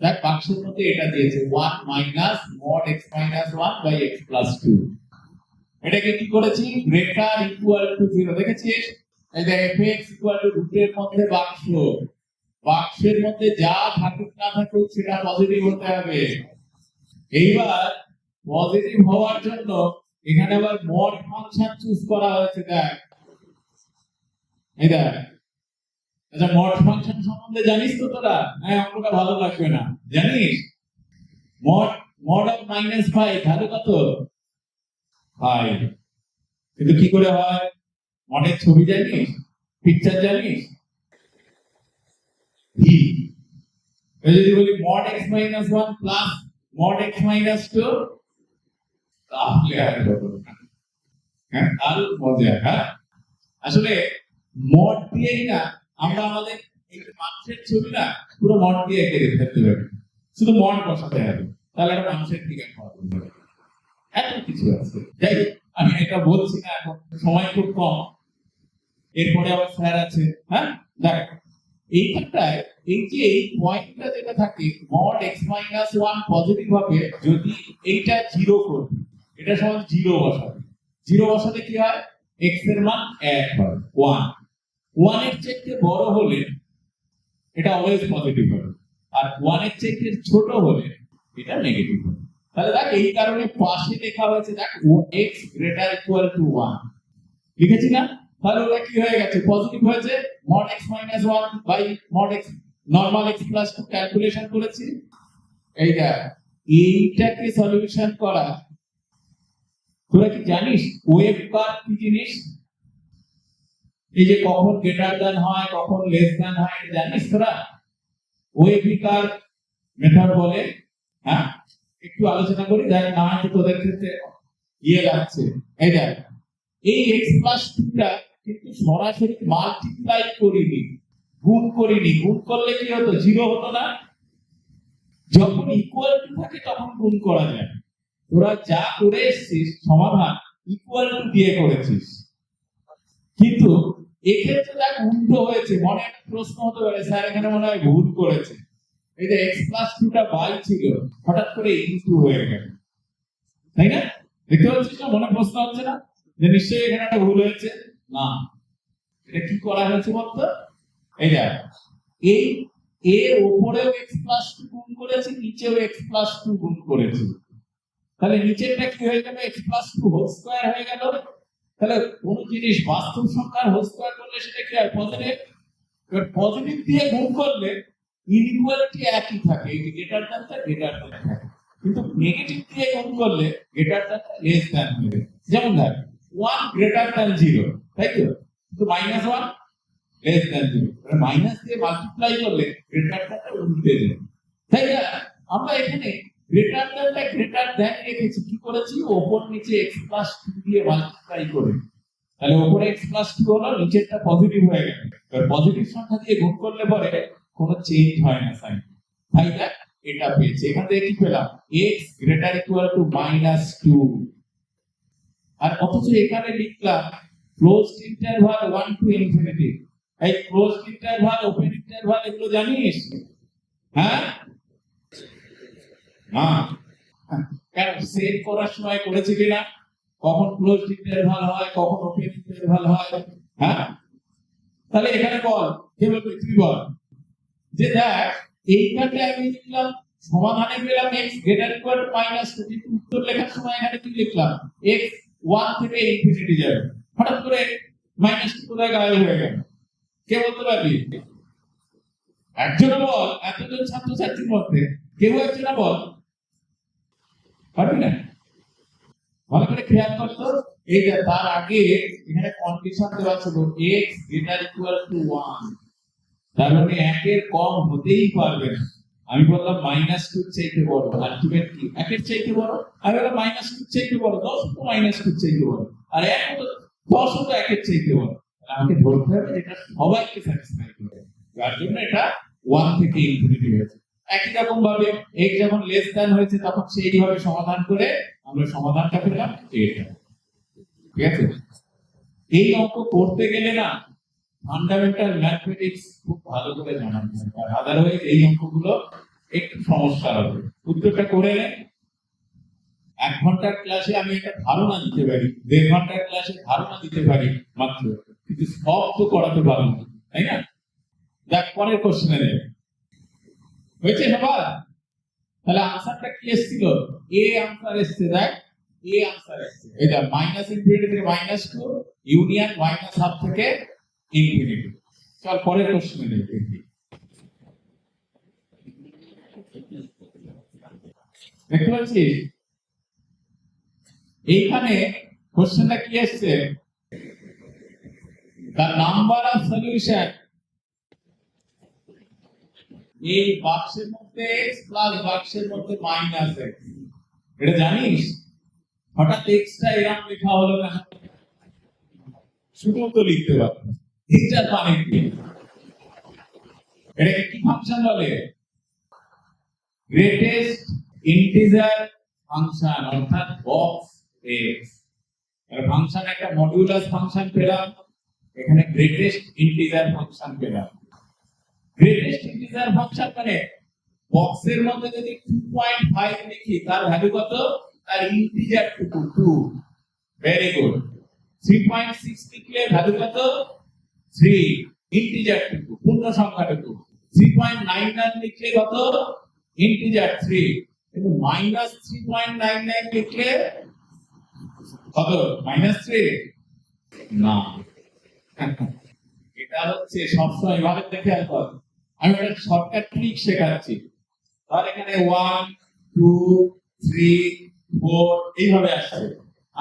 দেখ বাক্সের মধ্যে এটা দিয়েছে 1 minus mod x minus 1 by x plus 2। এটাকে কি করেছি? গ্রেটার ইকুয়াল টু 0 দেখেছিস? এই যে fx ইকুয়াল টু রুটের মধ্যে বাক্স, বাক্সের মধ্যে যা থাকুক না থাকুক সেটা পজিটিভ হতে হবে। এইবার পজিটিভ হওয়ার জন্য এখানে আবার মড ফাংশন চুজ করা হয়েছে। দেখ এই দেখ, আচ্ছা মড ফাংশন সম্বন্ধে জানিস তো তোরা? হ্যাঁ, অঙ্কটা ভালো লাগবে না, জানিস? মড মড অফ -5 ভ্যালু কত? 5। কিন্তু কি করে হয়? মডের ছবি জানিস? পিকচার জানিস? ভি। যদি বলি mod x minus 1 plus mod x minus 2, তাহলে আর হবে না। হ্যাঁ, আর মজা। হ্যাঁ, আসলে মড দিয়েই না আমরা আমাদের এই মানুষের ছবি না পুরো মড দিয়ে এঁকে ফেলতে পারি, শুধু মড বসাতে হবে, তাহলে একটা মানুষের দিকে খাওয়া যাবে। এত কিছু আছে। যাই হোক, আমি এটা বলছি না এখন, সময় খুব কম, এরপরে আবার স্যার আছে। হ্যাঁ দেখ, এইখানটায় এই যে এই পয়েন্টটা যেটা থাকে মড x মাইনাস 1 পজিটিভ হবে যদি এইটা 0 করবে, এটা সমান 0 বসাবে। 0 বসালে কি হয়? x এর মান 1 হয়। 1 এর চেয়ে বড় হলে এটা অলওয়েজ পজিটিভ হবে, আর 1 এর চেয়ে ছোট হলে এটা নেগেটিভ হবে। তাহলে দেখ এই কারণে পাশে লেখা হয়েছে, দেখ x গ্রেটার ইকুয়াল টু 1 লিখেছি না? তাহলে ওটা কি হয়ে গেছে? পজিটিভ হয়েছে। Mod x minus 1 by mod x normal x plus 2 calculation করেছি। এইটাকে সলিউশন করা, তোরা কি জানিস ওয়েভ কার্ভ কি জিনিস? এই যে কখন গ্রেটার দ্যান হয় কখন লেস দ্যান হয়, এটা জানিস তোরা? ওয়েভ কার্ভ মেথড বলে। হ্যাঁ, একটু আলোচনা করি, দেখ না হয়তো তোদের ক্ষেত্রে লাগছে। এই দেখ, এই x প্লাস 2 টা কিন্তু সরাসরি মাল্টিপ্লাই করিনি, গুণ করিনি। গুণ করলে কি হতো? 0 হতো না? যখন ইকুয়াল টু থাকে তখন গুণ করা যায়। তোরা যা করে এসেছিস সমাধান ইকুয়াল টু দিয়ে করেছিস, কিন্তু এক্ষেত্রে দেখ উল্টো হয়েছে। মনে একটা প্রশ্ন হতে পারে, স্যার এখানে মনে হয় ভুল করেছে, এই যে x প্লাস 2 টা বাই ছিল হঠাৎ করে ইনটু হয়ে গেল, তাই না? দেখতে পাচ্ছিস না? মনে প্রশ্ন হচ্ছে না যে নিশ্চয়ই এখানে একটা ভুল হয়েছে? না, এটা কি করা হয়েছে বলতো? এই দেখ, এই এর উপরেও x প্লাস 2 গুণ করেছি, নিচেও x প্লাস 2 গুণ করেছি। তাহলে নিচেরটা কি হয়ে গেল? x প্লাস 2 হোল স্কয়ার হয়ে গেল। তাহলে কোন জিনিস বাস্তব সংখ্যার হোল স্কয়ার করলে সেটা কি হয়? পজিটিভ। এবার পজিটিভ দিয়ে গুণ করলে ইনইকুয়ালিটি একই থাকে, এই গ্রেটার দ্যানটা গ্রেটার দ্যান থাকে, কিন্তু নেগেটিভ দিয়ে গুণ করলে গ্রেটার দ্যানটা লেস দ্যান হবে। যেমন দেখ 1 গ্রেটার দ্যান 0, তাই তো? কিন্তু -1 লেস দ্যান 0, মানে মাইনাস দিয়ে মাল্টিপ্লাই করলে গ্রেটার দ্যানটা উল্টে যাবে। তাই না? আমরা এখানে গ্রেটার দ্যানটা গ্রেটার দ্যান রেখেছি, কি করেছি? উপর নিচে x প্লাস 2 দিয়ে মাল্টিপ্লাই করে, তাহলে উপরে x প্লাস 2 হলো, নিচেরটা পজিটিভ হয়ে গেল। এবার পজিটিভ সংখ্যা দিয়ে গুণ করলে পরে কোনো চেঞ্জ হয় না সাইন। তাই দেখ এটা পেয়েছি। এখান থেকে কি পেলাম? x greater equal to -2। আর অথচ এখানে লিখলাম ক্লোজড ইন্টারভাল 1 টু ইনফিনিটি। এই ক্লোজড ইন্টারভাল ওপেন ইন্টারভাল এগুলো জানিস? হ্যাঁ না, কেন সেট করার সময় করেছিলি না? কখন ক্লোজড ইন্টারভাল হয় কখন ওপেন ইন্টারভাল হয়? হ্যাঁ, তাহলে এখানে বল, কে বলবি? তুই বল। যে দেখ এইখানটা আমি লিখলাম সমাধানে পেলাম x গ্রেটার ইকুয়াল টু -2, কিন্তু উত্তর লেখার সময় এখানে কি লিখলাম? x 1 থেকে ইনফিনিটি যাবে, হঠাৎ করে -2 কোথায় গায়েব হয়ে গেল? কে বলতে পারবি? একজন বল, এতজন ছাত্রছাত্রীর মধ্যে কেউ একজন বল, পারবি না? ভালো করে খেয়াল করতো, এই যে তার আগে এখানে কন্ডিশন দেওয়া ছিল x গ্রেটার ইকুয়াল টু 1, তার মানে 1 এর কম হতেই পারবে না। আমি বললাম -2 চাইতে বড়, আলটিমেট কি 1 এর চাইতে বড়। আমি বললাম -2 চাইতে বড়, 10 তো -2 চাইতে বড়, আর 1 তো 10 তো 1 এর চাইতে বড়। আমাকে ধরতে হবে এটা সবাইকে স্যাটিসফাই করবে, যার জন্য এটা 1 থেকে ইনফিনিটি হয়েছে। একই রকম ভাবে x যখন লেস দ্যান হয়েছে তখন সেইভাবে সমাধান করে আমরা সমাধানটা পেলাম এটা। ঠিক আছে, এই অঙ্ক করতে গেলে না ফান্ডামেন্টাল ম্যাথমেটিক্স খুব ভালো করে জানা দরকার, আদারওয়াইজ এই অঙ্কগুলো একটু সমস্যা হবে। উত্তরটা করে নেন। 1 ঘন্টার ক্লাসে আমি একটা ধারণা দিতে পারি, 1.5 ঘন্টার ক্লাসে ধারণা দিতে পারি মাত্র, কিন্তু সব তো করাতে পারবো না, তাই না? দেখ পরের কোশ্চেনে নেই হয়েছে সবার। তাহলে আনসারটা কি এসেছিল? এ আনসার এসেছে, দেখ এ আনসার এসেছে এটা -ইনফিনিটি থেকে -2 ইউনিয়ন -1/2 থেকে ইনফিনিটি। চল পরের কোশ্চেনে দেখি। দেখতে পাচ্ছিস এইখানে কোশ্চেনটা কি এসেছে? the number of solution এই বাক্সের মধ্যে x প্লাস বাক্সের মধ্যে মাইনাস x, এটা জানিস? হঠাৎ x টা এরকম লেখা হলো না, শুধু তো লিখতে পারতো। এটার মানে কি? এটা কি ফাংশন বলে? গ্রেটেস্ট ইন্টিজার ফাংশন, অর্থাৎ বক্স x। এর ফাংশন একটা মডুলাস ফাংশন পেলাম, এখানে গ্রেটেস্ট ইন্টিজার ফাংশন পেলাম। গ্রেটেস্ট ইন্টিজার ফাংশন মানে বক্সের মধ্যে যদি 2.5 লিখি তার ভ্যালু কত? তার ইন্টিজার টুকু 2। Very good. 3.6 লিখলে ভ্যালু কত? 3, ইন্টিজার টুকু, পূর্ণ সংখ্যাটুকু। 3.99 লিখলে কত? ইন্টিজার 3। কিন্তু -3.99 লিখলে কত? -3 না। এটা হচ্ছে সবসময় এভাবে দেখে আসো। আমি একটা শর্টকাট ট্রিক শেখাচ্ছি। ধর এখানে 1 2 3 4 এইভাবে আসছে,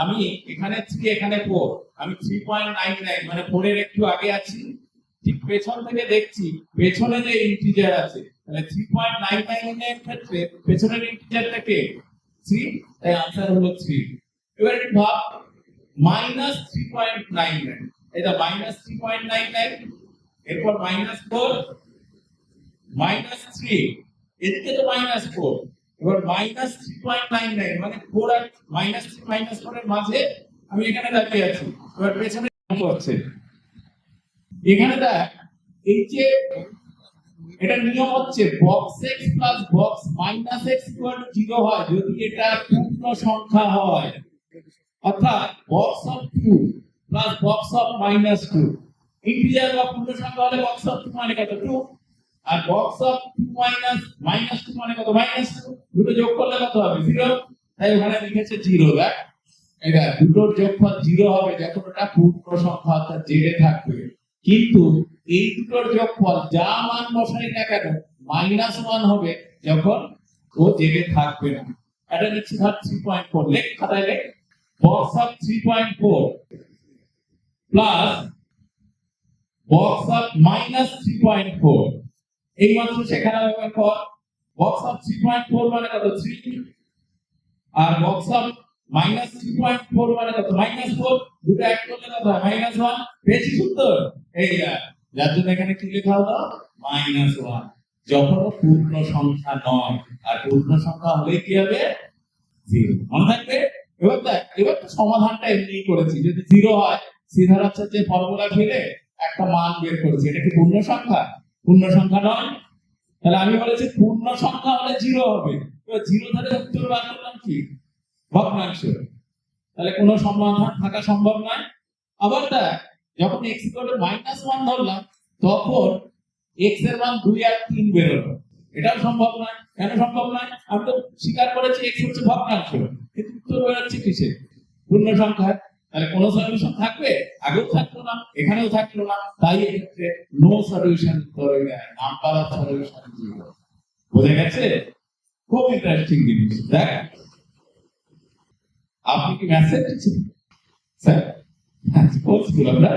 আমি এখানে 3 এখানে 4, আমি 3.99 মানে 4 এর একটু আগে আছি, ঠিক পেছন থেকে দেখছি পেছনে যে ইন্টিজার আছে, তাহলে 3.99 এর ক্ষেত্রে পেছনের ইন্টিজারটা কে? 3, তাই आंसर হলো 3। এবার একটু ভাব -3.99, এটা -3.99, এরপর -4 -3, এদিকে তো -4, এবার -3.99 মানে 4 আর -3 -4 এর মাঝে আমি এখানে দাঁড়িয়ে আছি। এবার পেছনে কি হচ্ছে? এখানে দেখ এই যে এটা নিয়ম হচ্ছে box x plus box -x 0 হয় যদি এটা পূর্ণ সংখ্যা হয়, অর্থাৎ box of 2 plus box of -2 integer বা পূর্ণ সংখ্যা হলে বক্স অফ 2 মানে কত? 2, আর বক্স অফ 2 -2 মানে কত? -2, দুটো যোগ করলে কত হবে? 0, তাই ওখানে লিখেছে 0। দেখ এটা দুটোর যোগফল 0 হবে যখন ওটা পূর্ণ সংখ্যা অর্থাৎ z এ থাকবে, কিন্তু এই দুটোর যোগফল যা মান বসাই না কেন -1 হবে যখন ও z এ থাকবে না। এটা লিখছি ধর 3.4, লেখ খাতায় লেখ। Box of 3.4 plus box of -3.4, এই মাত্র সেখানে ব্যবহার কর। বক্স অফ 3.4 মানে কত? 3, আর বক্স অফ -3.4 মানে কত? -4, দুটো এক করলে কত হয়? -1। পেয়েছিস উত্তর? এই যার জন্য এখানে কি লেখা হলো? -1, যখন পূর্ণ সংখ্যা নয়, আর পূর্ণ সংখ্যা হলে কি হবে? 0। মনে থাকবে? এবার তো সমাধানটা এমনি করেছি, যদি 0 হয় সিদ্ধারাচ্ছের যে ফর্মুলা ফেলে একটা মান বের করেছি, এটা কি পূর্ণ সংখ্যা? পূর্ণ সংখ্যা নয়, তাহলে আমি বলেছি পূর্ণ সংখ্যা হলে 0 হবে। এবার 0 ধরে উত্তর বার করলাম কি? ভগ্নাংশ, তাহলে কোনো সমাধান থাকা সম্ভব নয়। আবার দেখ যখন x -1 ধরলাম তখন x এর মান 2 আর 3 বেরোলো, এটাও সম্ভব নয়। কেন সম্ভব নয়? আমি তো স্বীকার করেছি x হচ্ছে ভগ্নাংশ, কিন্তু উত্তর বেরোচ্ছে কিসে? পূর্ণ সংখ্যা। তাহলে কোন সলিউশন থাকবে? আগেও থাকলো না, এখানেও থাকলো না, তাই এক্ষেত্রে নো সলিউশন করে দেয়, নাম্বার অফ সলিউশন 0। বোঝা গেছে? খুব ইন্টারেস্টিং জিনিস। দেখ আপনি কি মেসেজ দিচ্ছেন স্যার? বলছিল আমরা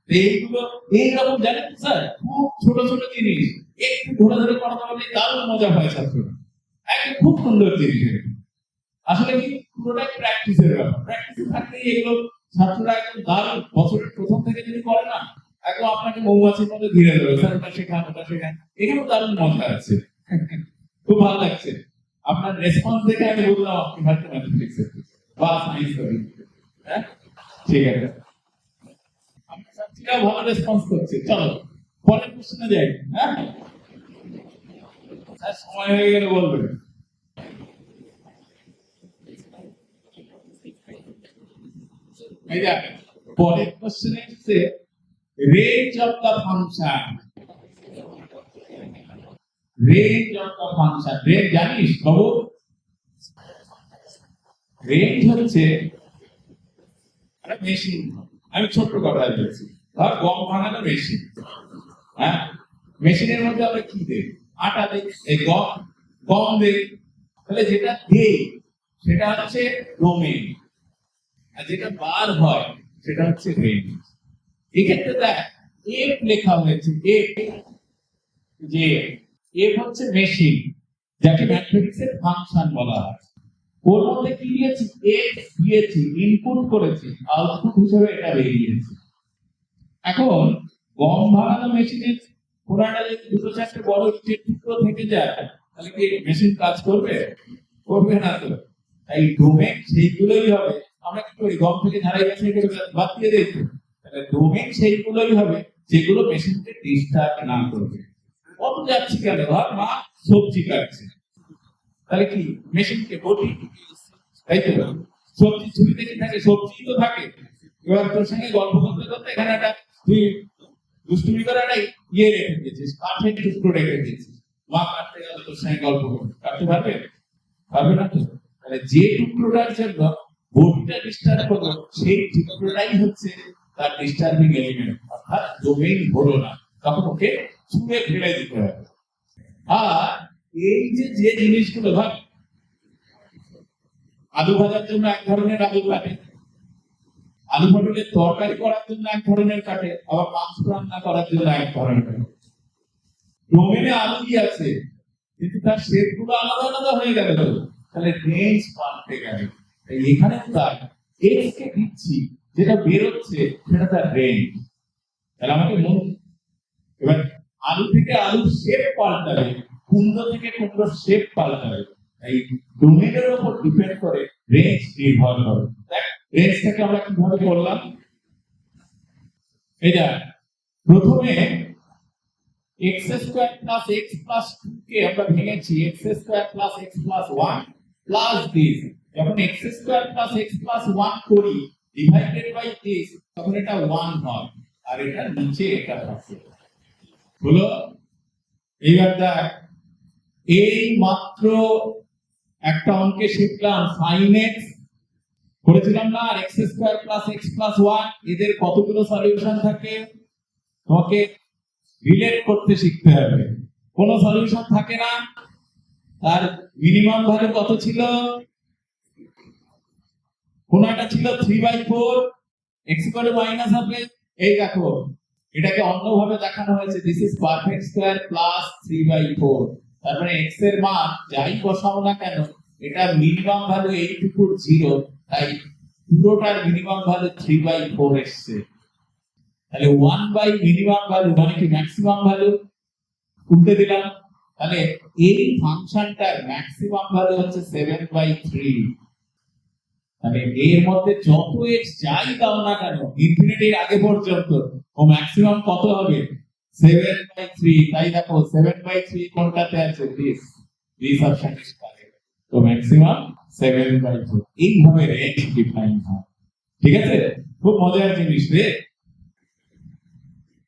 এইগুলো এইরকম জানেন স্যার, খুব ছোট ছোট জিনিস একটু ধরে ধরে পড়াতে পারলে দারুণ মজা পায় ছাত্ররা। একদম খুব সুন্দর জিনিস এগুলো। আসলে কি পুরোটাই প্র্যাকটিসের ব্যাপার। প্র্যাকটিসে থাকলে এগুলো ছাত্ররা একদম দারুণ বছরের প্রথম থেকে যদি করে না, একদম আপনাকে মৌমাছির মতো ধীরে দেবে, স্যার ওটা শেখান ওটা শেখান। এখানেও দারুণ মজা আছে। খুব ভালো লাগছে আপনার রেসপন্স দেখে। আমি বললাম আপনি হয়তো ম্যাথমেটিক্স বা সায়েন্স করেন। হ্যাঁ, ঠিক আছে, আমার ছাত্রীরাও ভালো রেসপন্স করছে। চলো পরের প্রশ্নে যাই। হ্যাঁ স্যার, সময় হয়ে গেলে বলবেন। এই যে পরের কোশ্চেনে হচ্ছে range of the function. Range of the function, range জানিস বাবু? রেঞ্জ হচ্ছে একটা মেশিন। আমি ছোট্ট কথায় বলছি, ধর গম ভাঙানো মেশিন। হ্যাঁ, মেশিনের মধ্যে আমরা কি দেই? আটা দেই, এই গম গম দেই। তাহলে যেটা দেই সেটা হচ্ছে ডোমেইন, আর যেটা বার হয় সেটা হচ্ছে রেঞ্জ। এক্ষেত্রে দেখ এফ লেখা হয়েছে, এফ, যে এফ হচ্ছে মেশিন, যাকে ম্যাথমেটিক্সের ফাংশন বলা হয়। ওর মধ্যে কি দিয়েছি? এক্স দিয়েছি, ইনপুট করেছি, আউটপুট হিসেবে এটা বেরিয়েছে। এখন গম ভাঙানো মেশিনের পুরাটা যদি দুটো চারটে বড় ইটের টুকরো থেকে যায়, তাহলে কি মেশিন কাজ করবে? করবে না তো। তাই ডোমেন সেইগুলোই হবে। আমরা কি করি? গম থেকে ঝাড়াই বাছাই করে বাদ দিয়ে দিই। তাহলে ডোমেন সেইগুলোই হবে যেগুলো মেশিনকে ডিস্টার্ব না করবে। কত যাচ্ছি কেন? ধর মা সবজি কাটছে, তাহলে কি মেশিনকে বটি, তাই তো? সবজি ছুরিতে কি থাকে? সবজি তো থাকে। এবার তোর সঙ্গে গল্প করতে করতে এখানে একটা তুই দুষ্টুমি করে একটা ইয়ে রেখে দিয়েছিস, কাঠের টুকরো রেখে দিয়েছিস। মা কাটতে গেল, তোর সঙ্গে গল্প করতে কাটতে পারবে? পারবে না তো। তাহলে যে টুকরোটার জন্য বডিটা ডিস্টার্ব করলো, সেই টুকরোটাই হচ্ছে তার ডিস্টার্বিং এলিমেন্ট, অর্থাৎ ডোমেইন হলো না, তখন ওকে ছুঁড়ে ফেলে দিতে হবে। আর এই যে যে জিনিসগুলো, ভাব আলু ভাজার জন্য এক ধরনের আলু কাটে, আলু পটলের তরকারি করার জন্য এক ধরনের কাটে, আবার মাংস রান্না করার জন্য এক ধরনের। ডোমেনে আলু কি আছে, কিন্তু তার শেপ গুলো আলাদা আলাদা হয়ে গেল, তাহলে রেঞ্জ পাল্টে গেল। এখানে তার এক্স কে দিচ্ছি, যেটা বেরোচ্ছে সেটা তার রেঞ্জ। তাহলে আমাকে মন, এবার আলু থেকে আলুর শেপ পাল্টাবে, কুমড়ো থেকে কুমড়োর শেপ পাল্টাবে। এই ডোমেনের উপর ডিপেন্ড করে রেঞ্জ নির্ভর করে। দেখ রেঞ্জ থেকে আমরা কিভাবে করলাম। এটা প্রথমে x square plus x plus 2 কে আমরা ভেঙেছি x square plus x plus 1 plus this. যখন x square plus x plus 1 করি ডিভাইডেড বাই দিস, তখন এটা 1 হয়, আর এটা নিচে এটা থাকে হলো। এইবার দেখ, এই মাত্র একটা অঙ্কে শিখলাম sin x করেছিলাম না, আর x square plus x plus 1 এদের কতগুলো সলিউশন থাকে তোমাকে রিলেট করতে শিখতে হবে। কোন সলিউশন থাকে না। তার মিনিমাম ভ্যালু কত ছিল? কোনটা ছিল 3/4, x করে মাইনাস হবে। এই দেখো, এটাকে অন্যভাবে দেখানো হয়েছে, this is perfect square plus 3/4। তার মানে x এর মান যাই বসাও না কেন, এটা মিনিমাম ভ্যালু এইটুকু 0, তাই পুরোটার মিনিমাম ভ্যালু 3/4 এসছে। তাহলে 1 বাই মিনিমাম ভ্যালু মানে কি ম্যাক্সিমাম ভ্যালু, উল্টে দিলাম। তাহলে এই ফাংশনটার ম্যাক্সিমাম ভ্যালু হচ্ছে 7/3। তাহলে এর মধ্যে যত x যাই দাও না কেন ইনফিনিটির আগে পর্যন্ত, ও ম্যাক্সিমাম কত হবে? 7/3। তাই দেখো 7/3 কোনটাতে আছে? This option is correct. তো ম্যাক্সিমাম 7/4। এইভাবে রেঞ্জ ডিফাইন হয়। ঠিক আছে, খুব মজার জিনিস রে।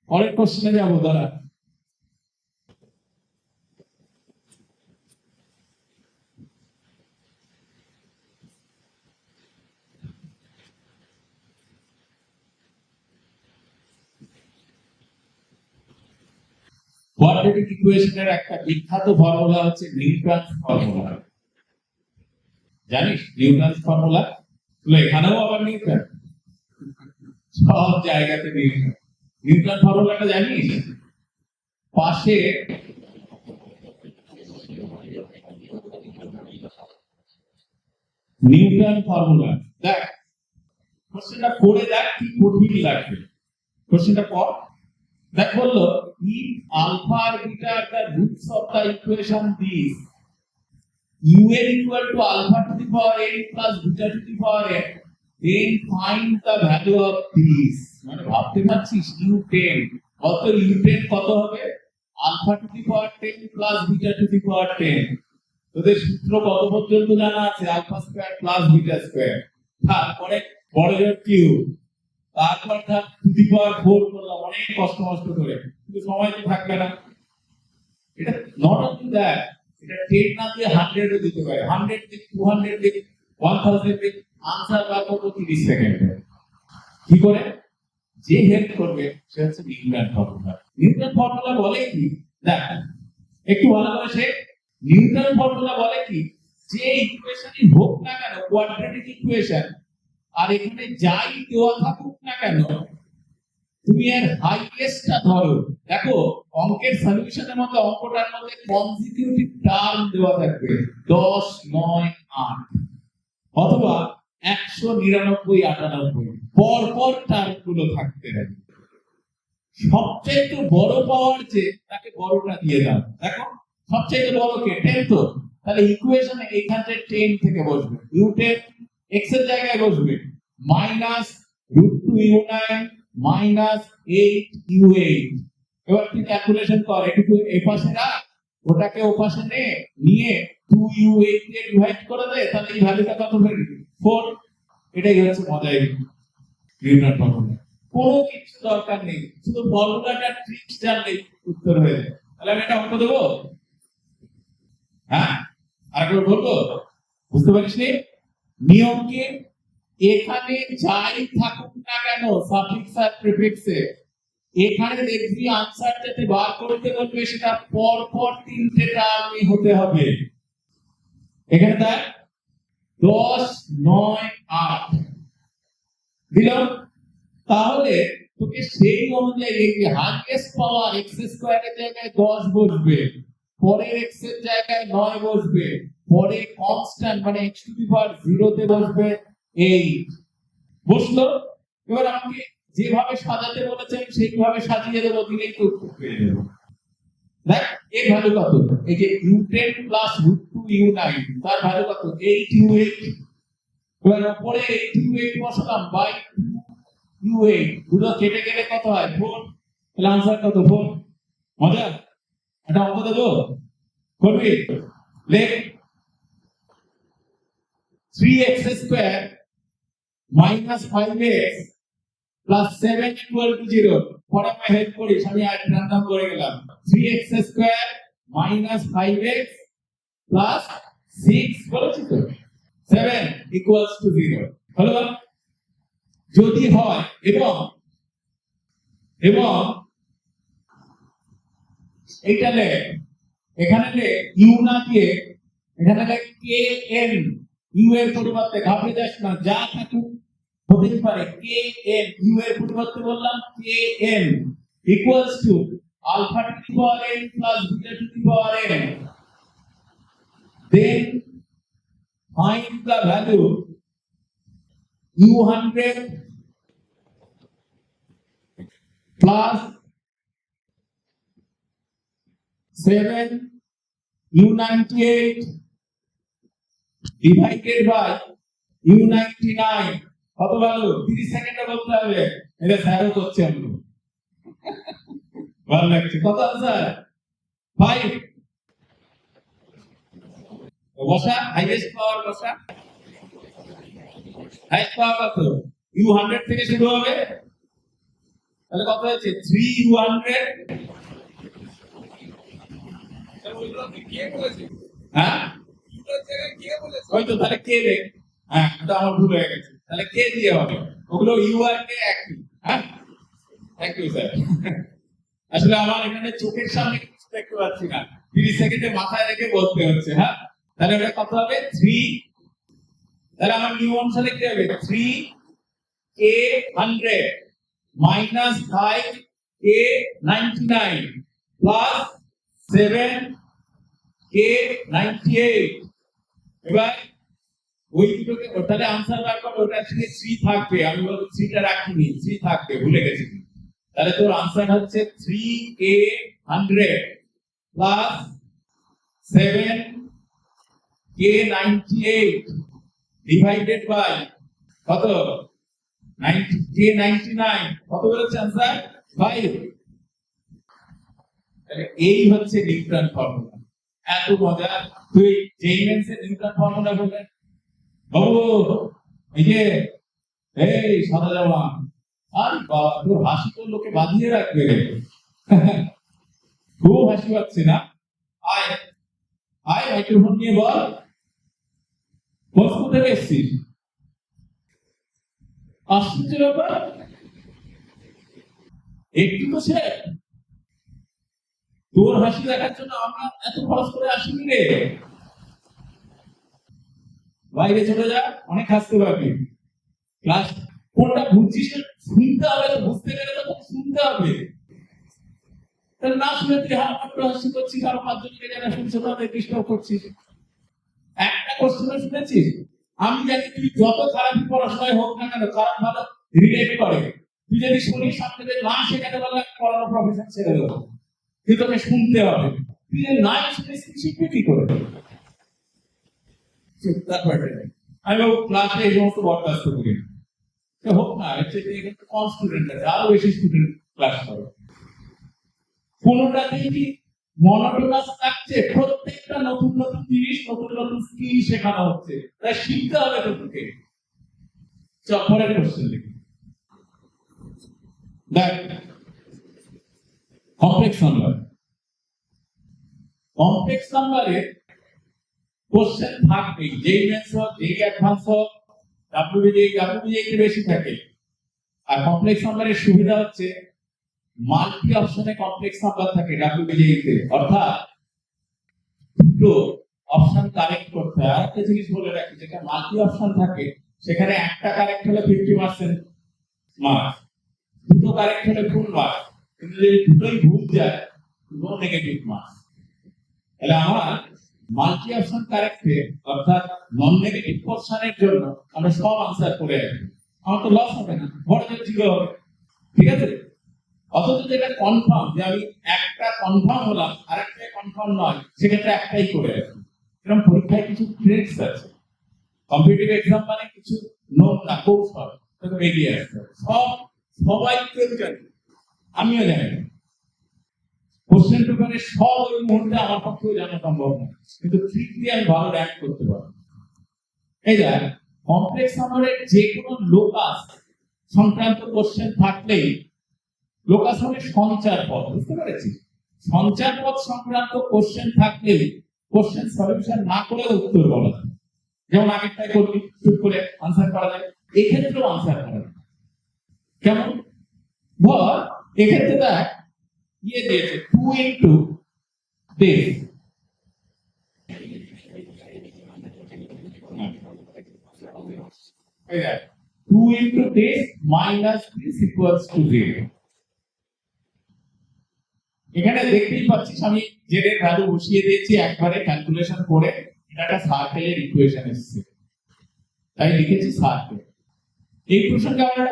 পরের কোশ্চেনে যাবো দাঁড়া। কোয়াড্রেটিক ইকুয়েশনের একটা বিখ্যাত ফর্মুলা হচ্ছে নিউটনস ফর্মুলা। জানিস নিউটন ফর্মুলা? এখানেও আবার নিউটন, সব জায়গাতে নিউটন। নিউটন ফর্মুলাটা জানিস? পাশে নিউটন ফর্মুলা দেখ, কোশ্চেনটা পড়ে দেখ কি কঠিন লাগবে। কোশ্চেনটা পড়, দেখ বললো if alpha and beta are the roots of the equation this un equal to alpha to the power n plus beta to the power n, then find the value of this। মানে ভাবতে পারছিস u10 কত, u10 কত হবে? alpha to the power 10 plus beta to the power 10। তোদের সূত্র কত পর্যন্ত জানা আছে? Alpha square plus beta square, তারপরে বড় জোর কিউ, তারপর তার টু দি পাওয়ার 4 করলাম অনেক কষ্ট করে, কিন্তু সময় তো থাকবে না। এটা নট অনলি দ্যাট, এটা 10 না দিয়ে 100 ও দিতে পারে, 100 দিক 200 দিক 1000 দিক, আনসার বার করবো 30 সেকেন্ডে। কি করে? যে হেল্প করবে সে হচ্ছে নিউটন ফর্মুলা। নিউটন ফর্মুলা বলে কি দেখ, একটু ভালো করে সে নিউটন ফর্মুলা বলে কি, যে ইকুয়েশনই হোক না কেন কোয়াড্রেটিক ইকুয়েশন, আর এখানে যাই দেওয়া থাকুক না কেন, তুমি এর হাইয়েস্টটা ধরো। দেখো অঙ্কের সলিউশনের মধ্যে অঙ্কটার মধ্যে কনজিকিউটিভ টার্ম দেওয়া থাকবে 10 9 8 অথবা 199 98 পর পর টার্মগুলো থাকতে হবে। সবচেয়ে বড় পাওয়ার যে তাকে বড়টা দিয়ে দাও। দেখো সবচেয়ে বড় কে? 10 তো, তাহলে ইকুয়েশনে এইখানে 10 থেকে বসবে, u10 x এর জায়গায় বসবে -√2u9 -8u8। এবার তুই ক্যালকুলেশন কর, এটুকু এই পাশে রাখ, ওটাকে ও পাশে নিয়ে 2u8 দিয়ে ডিভাইড করে দে, তাহলে এই ভ্যালুটা কত বেরোবে? 4। এটাই হচ্ছে মজাই নিউটন ফর্মুলা। কোনো কিছু দরকার নেই, শুধু ফর্মুলাটা ট্রিক্স জানলেই উত্তর হয়ে যায়। তাহলে আমি এটা অঙ্ক দেবো, হ্যাঁ আরেকবার বলবো, বুঝতে পারিস নি? নিয়ম কি? এখানে যাই থাকুক না কেন সাফিক্স আর প্রিফিক্সে, এখানে দেখবি আনসার যাতে বার করতে বলবে সেটা পর পর 3টে টার্মই হতে হবে। এখানে দেখ 10 9 8 দিলাম, তাহলে তোকে সেই অনুযায়ী এই হাইয়েস্ট পাওয়ার x স্কয়ারের জায়গায় 10 বসবে, পরের x এর জায়গায় 9 বসবে, পরে কনস্ট্যান্ট মানে x টু দি পাওয়ার 0 তে বসবে 8। বুঝলো? এবার আমাকে যেভাবে সাজাতে বলেছেন সেইভাবে সাজিয়ে দেবো, দিলেই তো উত্তর পেয়ে যাবো। দেখ এর ভ্যালু কত? এই যে u10 √2u9 তার ভ্যালু কত? 8u8। এবার পরে 8u8 বসালাম বাই 2u8, দুটো কেটে গেলে কত হয়? 4। তাহলে আনসার কত? 4। মজা? এটা অঙ্ক দেবো, করবি? লেখ 3x² -5x plus 7 equal to 0। পরে আমি হেল্প করিস, আমি আর রান্ডাম করে গেলাম। 3x² -5x plus 6 বলেছি তো, 7 equals to 0 হলো। যদি হয় এবং এইটা লে, এখানে লে u না দিয়ে এখানে লে kn, u এর পরিবর্তে ঘাবড়ে যাস না, যা থাকুক হতে পারে kn, u এর পরিবর্তে বললাম kn equals to alpha to the power n plus beta to the power n। then find the value u100 plus 7 u98 divided by u99 কত ভ্যালু? 30 সেকেন্ডে বলতে হবে, এটা স্যারও করছে আমরা। ভালো লাগছে? কত আনসার? 5। বসা হাইয়েস্ট পাওয়ার, বসা হাইয়েস্ট পাওয়ার কত? u100 থেকে শুরু হবে, তাহলে কত হয়েছে? 3u100। হ্যাঁ ওই তো, তাহলে কে রে? হ্যাঁ এটা আমার ভুল হয়ে গেছে, তাহলে কে দিয়ে হবে? ওগুলো ইউ আর কে একই। হ্যাঁ থ্যাংক ইউ স্যার। আসলে আমার এখানে চোখের সামনে কিছু দেখতে পাচ্ছি না, 30 সেকেন্ডে মাথায় রেখে বলতে হচ্ছে। হ্যাঁ তাহলে ওটা কত হবে? 3 তাহলে আমার নিয়ম অনুসারে কি হবে 3 a 100 minus 5 a 99 plus 7 a 98 এবার ওই দুটোকে তাহলে आंसर বার করো ওটা থেকে 3 থাকবে আমি বলবো 3 টা রাখিনি 3 থাকবে ভুলে গেছি তাহলে তোর आंसर হচ্ছে 3 a 100 plus 7 k 98 divided by কত 90 k 99 কত বেরোচ্ছে आंसर 5 তাহলে এই হচ্ছে নিউটন ফর্মুলা এত মজা তুই জেইমেন্স এর নিউটন ফর্মুলা বললেন বাবু এই যে এই সাদা জামা আর বাবা তোর হাসি তো লোকে বাঁধিয়ে রাখবে খুব হাসি পাচ্ছে না আয় আয় মাইক্রোফোন নিয়ে বল কোন স্কুল থেকে এসেছিস আশ্চর্য ব্যাপার একটু তো সে তোর হাসি দেখার জন্য আমরা এত খরচ করে আসিনি রে বাইরে চলে যা অনেক হাসতে পারবি ক্লাস কোনটা বুঝছিস শুনতে হবে তো বুঝতে গেলে তো শুনতে হবে তাহলে না শুনে তুই হাসি করছিস আর পাঁচজনকে যারা শুনছে তাদের ডিস্টার্ব করছিস একটা কোশ্চেন শুনেছিস আমি জানি তুই যত খারাপ পড়াশোনায় হোক না কেন খারাপ ভালো রিলেট করে তুই যদি শুনিস সামনে না শেখাতে পারলে পড়ানো প্রফেশন ছেড়ে দেবো তুই তোকে শুনতে হবে তুই যদি নাই শুনিস শিখবি কি করে আমি ক্লাসে এই সমস্ত বরদাস্ত করি হোক না কম স্টুডেন্ট আছে আরো বেশি স্টুডেন্ট ক্লাস করে কোনোটাতেই কি মনোটোনাস থাকছে প্রত্যেকটা নতুন নতুন জিনিস নতুন নতুন স্কিল শেখানো হচ্ছে তাই শিখতে হবে তোকে পরের কোশ্চেন দেখি দেখ কমপ্লেক্স নাম্বারে কোশ্চেন থাকবে যেই ম্যাথস হোক যেই অ্যাডভান্স হোক ডাব্লিউবিজে একটু বেশি থাকে আর কমপ্লেক্স নাম্বারের সুবিধা হচ্ছে মাল্টি অপশনে কমপ্লেক্স নাম্বার থাকে ডাব্লিউবিজে তে অর্থাৎ দুটো অপশন কারেক্ট করতে হয় একটা জিনিস বলে রাখি যেটা মাল্টি অপশন থাকে সেখানে একটা কারেক্ট হলে 50% মার্কস দুটো কারেক্ট হলে ফুল মার্কস কিন্তু যদি দুটোই ভুল যায় নো নেগেটিভ মার্কস তাহলে আমার মাল্টি অপশন কারেক্টে অর্থাৎ নন নেগেটিভ পোরশনের জন্য আমরা সব आंसर করে আসি আমার তো লস হবে না বড় জিরো হবে ঠিক আছে অথচ যেটা কনফার্ম যে আমি একটা কনফার্ম হলাম আরেকটা কনফার্ম নয় সেক্ষেত্রে একটাই করে আসি এরকম পরীক্ষায় কিছু ট্রিক্স আছে কম্পিটিটিভ এক্সাম মানে কিছু নোট না কৌশল তোকে বেরিয়ে আসতে সবাই কেউ জানে আমিও জানি কোশ্চেন পেপারে সব ওই মুহূর্তে আমার পক্ষেও জানা সম্ভব না কিন্তু ট্রিক দিয়ে আমি ভালো র্যাঙ্ক করতে পারবো এই দেখ কমপ্লেক্স নাম্বারের যে কোনো লোকাস সংক্রান্ত কোশ্চেন থাকলেই লোকাস মানে সঞ্চার পদ বুঝতে পেরেছিস সঞ্চার পদ সংক্রান্ত কোশ্চেন থাকলেই কোশ্চেন সলিউশন না করে উত্তর বলা যায় যেমন আগেরটাই করবি চুপ করে আনসার করা যায় এক্ষেত্রেও আনসার করা যায় কেমন ধর এক্ষেত্রে দেখ ये दिए 2 into this 2 into this minus this equals to 0 এখানে দেখতেই পাচ্ছিস আমি z এর ভ্যালু বসিয়ে দিয়েছি একবারে ক্যালকুলেশন করে এটা একটা সার্কেলের ইকুয়েশন এসেছে তাই লিখেছি সার্কেল এই প্রসঙ্গে আমরা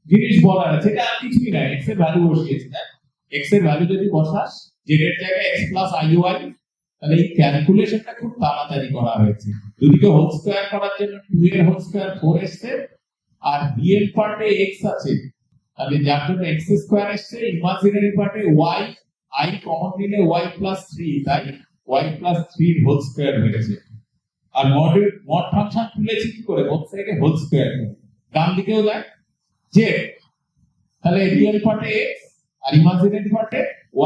জিনিস বলার আছে এটা আর কিছুই না x এর ভ্যালু বসিয়েছি না x এর ভ্যালু যদি বসাস z এর জায়গায় x plus iy তাহলে এই ক্যালকুলেশনটা খুব তাড়াতাড়ি করা হয়েছে দুদিকে হোল স্কয়ার করার জন্য 2 এর হোল স্কয়ার 4 এসেছে আর b এর পার্টে x আছে তাহলে যার জন্য x স্কয়ার এসেছে ইমাজিনারি পার্টে y i কমন নিলে y plus 3 তাই y plus 3 এর হোল স্কয়ার হয়েছে আর মড ফাংশন তুলেছি কি করে বোথ সাইডে হোল স্কয়ার করে ডান দিকেও দেখ z তাহলে রিয়েল পার্টে x আর ইমাজিনারি পার্টে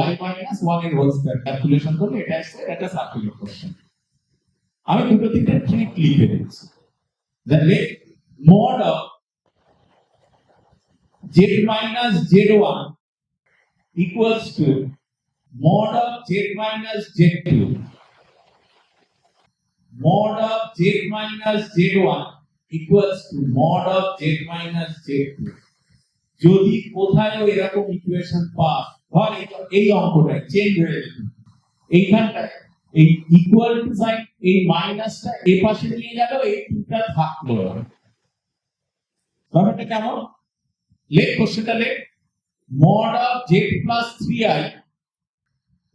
y minus 1 এর হোল স্কয়ার ক্যালকুলেশন করলে এটা আসছে এটা সার্কুলার কোশ্চেন আমি দুটো তিনটে ট্রিক লিখে দিচ্ছি the mod of z minus z1 equals to mod of z minus z2 mod of z minus z1 equals to mod of z minus z2 যদি কোথায় এরকম ইকুয়েশন পাস ধর এই অঙ্কটা চেঞ্জ হয়ে গেল এইখানটায় এই ইকুয়াল টু সাইন এই মাইনাসটা এই পাশে নিয়ে গেল এই দুটো থাকলো ব্যাপারটা কেমন লেখ কোশ্চেনটা লেখ mod of z plus 3i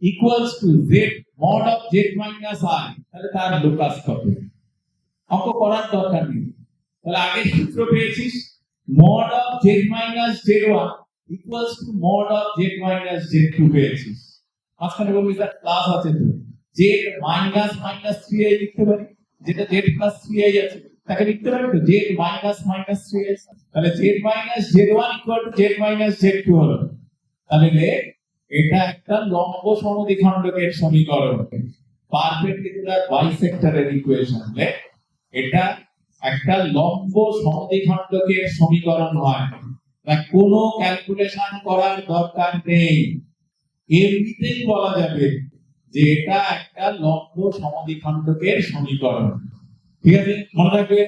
equals to z mod of z minus i তাহলে তার লোকাস কত অঙ্ক করার দরকার নেই তাহলে আগে সূত্র পেয়েছিস mod of z minus z1 equals to mod of z minus z2 পেয়েছিস মাঝখানে বলবি স্যার প্লাস আছে তো z minus minus 3i লিখতে পারি যেটা z plus 3i আছে তাকে লিখতে পারি তো z minus minus 3i তাহলে z minus z1 equal to z minus z2 হলো তাহলে লেখ এটা একটা লম্ব সমদ্বিখণ্ডকের সমীকরণ পারপেন্ডিকুলার বাইসেক্টরের ইকুয়েশন লেখ এটা একটা লম্ব সমদ্বিখণ্ডকের সমীকরণ হয় তা কোনো ক্যালকুলেশন করার দরকার নেই এমনিতেই বলা যাবে যে এটা একটা লম্ব সমদ্বিখণ্ডকের সমীকরণ ঠিক আছে মনে রাখবে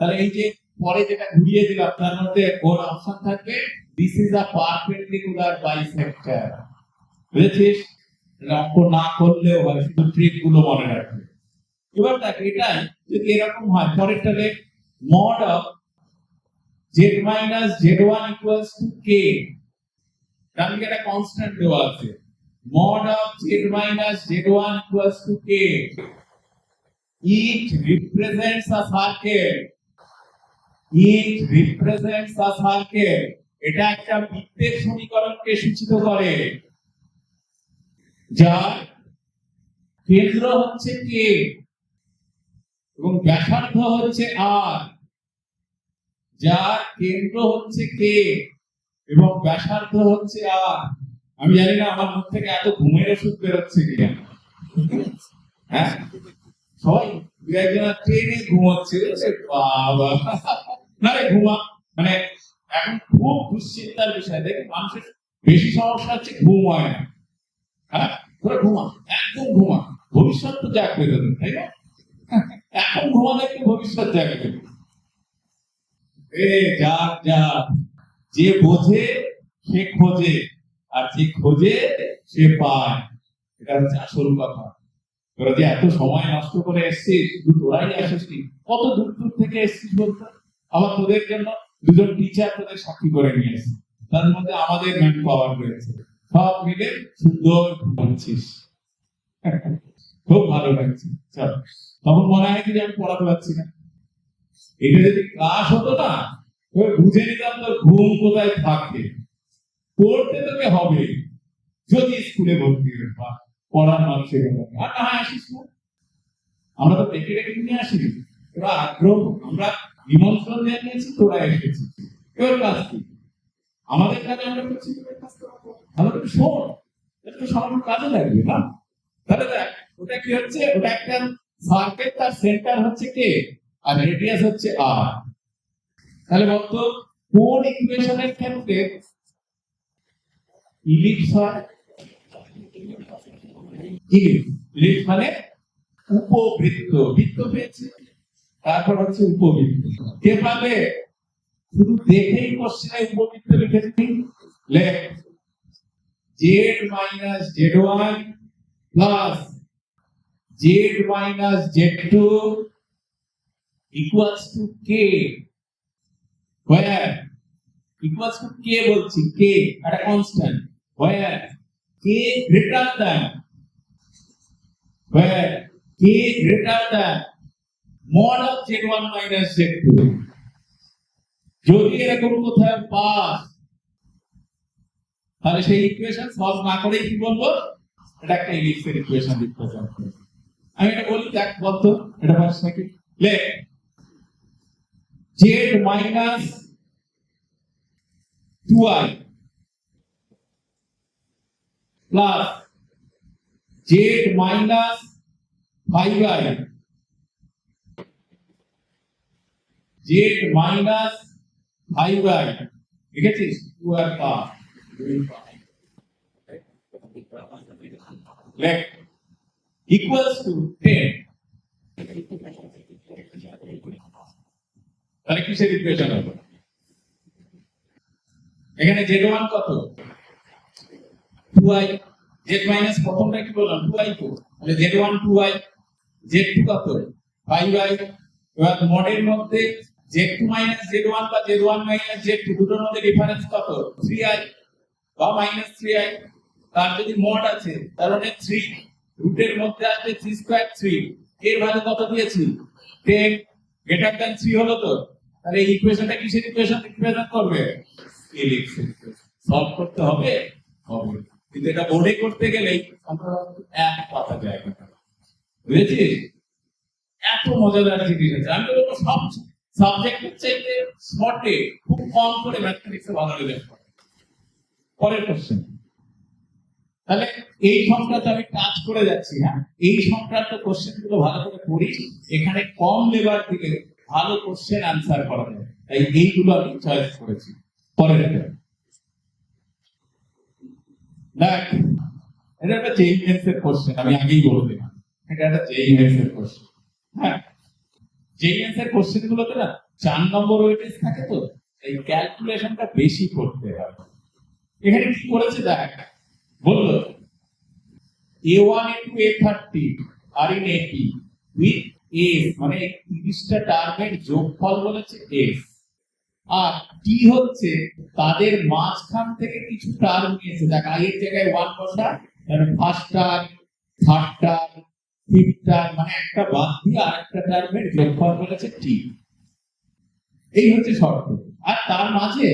তাহলে এই যে পরে যেটা ঘুরিয়ে দিলাম তার মধ্যে ওর অপশন থাকবে this is a perpendicular bisector বুঝেছিস অঙ্ক না করলেও হয় শুধু ট্রিক গুলো মনে রাখবে এবার দেখ এটাই যদি এরকম হয় পরেরটা লেখ mod of z minus z1 equals to k ডানদিকে একটা কনস্ট্যান্ট দেওয়া আছে mod of z minus z1 equals to k it represents a circle এটা একটা বৃত্তের সমীকরণকে সূচিত করে যার কেন্দ্র হচ্ছে k এবং ব্যাসার্ধ হচ্ছে r যার কেন্দ্র হচ্ছে k এবং ব্যাসার্ধ হচ্ছে r আমি জানি না আমার মুখ থেকে এত ঘুমের ওষুধ বেরোচ্ছে কিনা হ্যাঁ সবাই একজন ট্রেনে ঘুমাচ্ছে বাবা না রে ঘুমা মানে এখন খুব দুশ্চিন্তার বিষয় দেখ মানুষের বেশি সমস্যা হচ্ছে ঘুম হয় না হ্যাঁ তোরা ঘুমা একদম ঘুমা ভবিষ্যৎ তো জাগবে তোদের তাই না এখন ঘুমালে একটু ভবিষ্যৎ জাগবে যাক যাক যে বোঝে সে খোঁজে আর যে খোঁজে সে পায় এটা হচ্ছে আসল কথা তোরা যে এত সময় নষ্ট করে এসছিস শুধু তোরাই আসছিস কত দূর দূর থেকে এসছিস বলতো আবার তোদের জন্য দুজন টিচার তোদের সাক্ষী করে নিয়ে এসেছে তার মধ্যে আমাদের ম্যান পাওয়ার রয়েছে সব মিলে সুন্দর ঘুমাচ্ছিস খুব ভালো লাগছে চল তখন মনে হয় যে আমি পড়াতে পারছি না এটা যদি ক্লাস হতো না বুঝে নিতাম তোর ঘুম কোথায় থাকে পড়তে তোকে হবে যদি স্কুলে ভর্তি হয়ে পড়ার মানুষের আর না আসিস না আমরা তো ডেকে ডেকে নিয়ে আসি তোরা আগ্রহ আমরা নিমন্ত্রণ জানিয়েছি তোরা এসেছিস এবার কাজ কি আমাদের কাজে আমরা করছি ভালো করে শোন এটা তো সবার কাজে লাগবে না তাহলে দেখ ওটা কি হচ্ছে ওটা একটা সার্কেল তার সেন্টার হচ্ছে কে আর রেডিয়াস হচ্ছে r তাহলে বলতো কোন ইকুয়েশনের ক্ষেত্রে ইলিপস হয় ইলিপস মানে উপবৃত্ত বৃত্ত পেয়েছে তারপর হচ্ছে উপবৃত্ত কে পাবে শুধু দেখেই কোশ্চেনে উপবৃত্ত লিখেছি লেখ z minus z1 plus z minus z2 equals to k where equals to k বলছি k একটা constant where k greater than mod of z1 minus z2 যদি এরকম কোথায় পাস তাহলে সেই ইকুয়েশন সলভ না করে কি বলবো এটা একটা ইলিপসের ইকুয়েশন রিপ্রেজেন্ট করে আমি এটা বলি দেখ বলতো এটা পাস নাকি লেখ z minus 2i plus z minus 5i z minus 5i লিখেছিস 2 আর 5 লেখ equals to 10 তাহলে কিসের ইকুয়েশন হবে? এখানে z1 কত? 2i, z মাইনাস প্রথমটা কি বললাম 2i তো, তাহলে z1 2i, z2 কত 5i। এবার মডের মধ্যে z2 মাইনাস z1 বা z1 মাইনাস z2 দুটোর মধ্যে ডিফারেন্স কত 3i বা মাইনাস 3i। তার যদি মড আছে তার মানে 3 রুটের মধ্যে আসবে 3 স্কয়ার 3, এর ভ্যালু কত দিয়েছি 10, গ্রেটার দ্যান 3 হলো তো। তাহলে এই ইকুয়েশনটা কিসের ইকুয়েশন রিপ্রেজেন্ট করবে? এলিপ্স সলভ করতে হবে হবে, কিন্তু এটা বোর্ডে করতে গেলেই আমরা এক পাতা জায়গা, বুঝেছিস? এত মজাদার জিনিস আছে। আমি বলবো সব সাবজেক্টের চাইতে শর্টে খুব কম করে ম্যাথমেটিক্সে ভালো রেজাল্ট করে। পরের কোশ্চেন, তাহলে এই সংক্রান্ত আমি টাচ করে যাচ্ছি। হ্যাঁ, এই সংক্রান্ত কোশ্চেন গুলো ভালো করে পড়িস, এখানে কম লেবার থেকে ভালো কোশ্চেন আনসার করা যায়, তাই এইগুলো আমি চয়েস করেছি। পরের দেখ, এটা একটা জেই মেন্স এর কোশ্চেন, আমি আগেই বলে দিলাম এটা একটা জেই মেন্স এর কোশ্চেন। হ্যাঁ, জেই মেন্স এর কোশ্চেন গুলোতে না 4 নম্বর ওয়েটেজ থাকে, তো এই ক্যালকুলেশনটা বেশি করতে হয়। এখানে কি করেছে দেখ, বললো A1 into A30 are in AP with S, মানে 30টা টার্মের যোগফল বলেছে S, আর T হচ্ছে তাদের মাঝখান থেকে কিছু টার্ম নিয়েছে। দেখ I এর জায়গায় 1 বসা, তাহলে first term, third term, fifth term, মানে একটা বাদ দিয়ে আরেকটা টার্মের যোগফল বলেছে T। এই হচ্ছে শর্ত। আর তার মাঝে